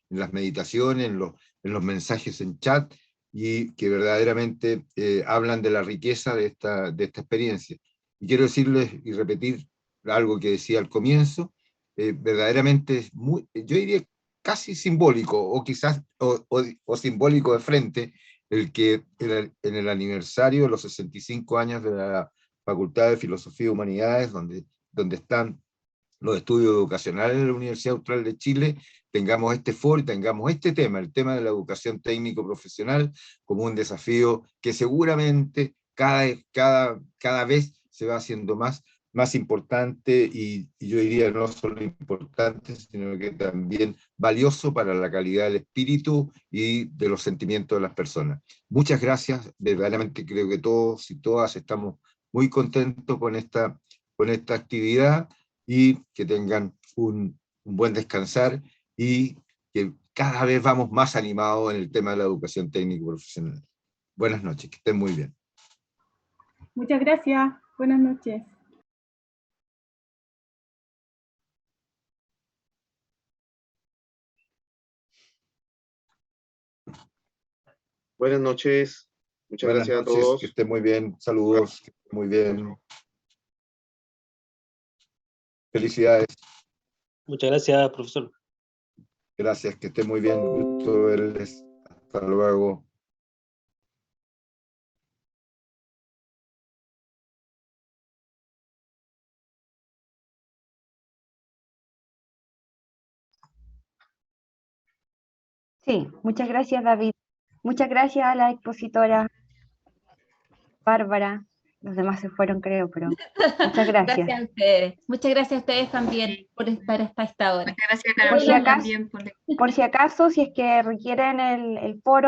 en las meditaciones, en los mensajes en chat, y que verdaderamente hablan de la riqueza de esta experiencia. Y quiero decirles y repetir algo que decía al comienzo, verdaderamente es muy, yo diría casi simbólico, o quizás o simbólico de frente, el que en el aniversario de los 65 años de la Facultad de Filosofía y Humanidades, donde están los estudios educacionales de la Universidad Austral de Chile, tengamos este foro y tengamos este tema, el tema de la educación técnico-profesional, como un desafío que seguramente cada vez se va haciendo más más importante y yo diría no solo importante, sino que también valioso para la calidad del espíritu y de los sentimientos de las personas. Muchas gracias, verdaderamente creo que todos y todas estamos muy contentos con esta actividad y que tengan un buen descansar y que cada vez vamos más animados en el tema de la educación técnico profesional. Buenas noches, que estén muy bien. Muchas gracias. Buenas noches. Buenas noches. Muchas Buenas gracias a noches, todos. que estén muy bien. Saludos, que estén muy bien. Felicidades. Muchas gracias, profesor. Gracias, que estén muy bien. Gusto verles. Hasta luego. Sí, muchas gracias, David. Muchas gracias a la expositora Bárbara. Los demás se fueron, creo, pero muchas gracias. Gracias a ustedes. Muchas gracias a ustedes también por estar hasta esta hora. Muchas gracias, Por si Carolina, acaso, también por la... por si acaso, si es que requieren el foro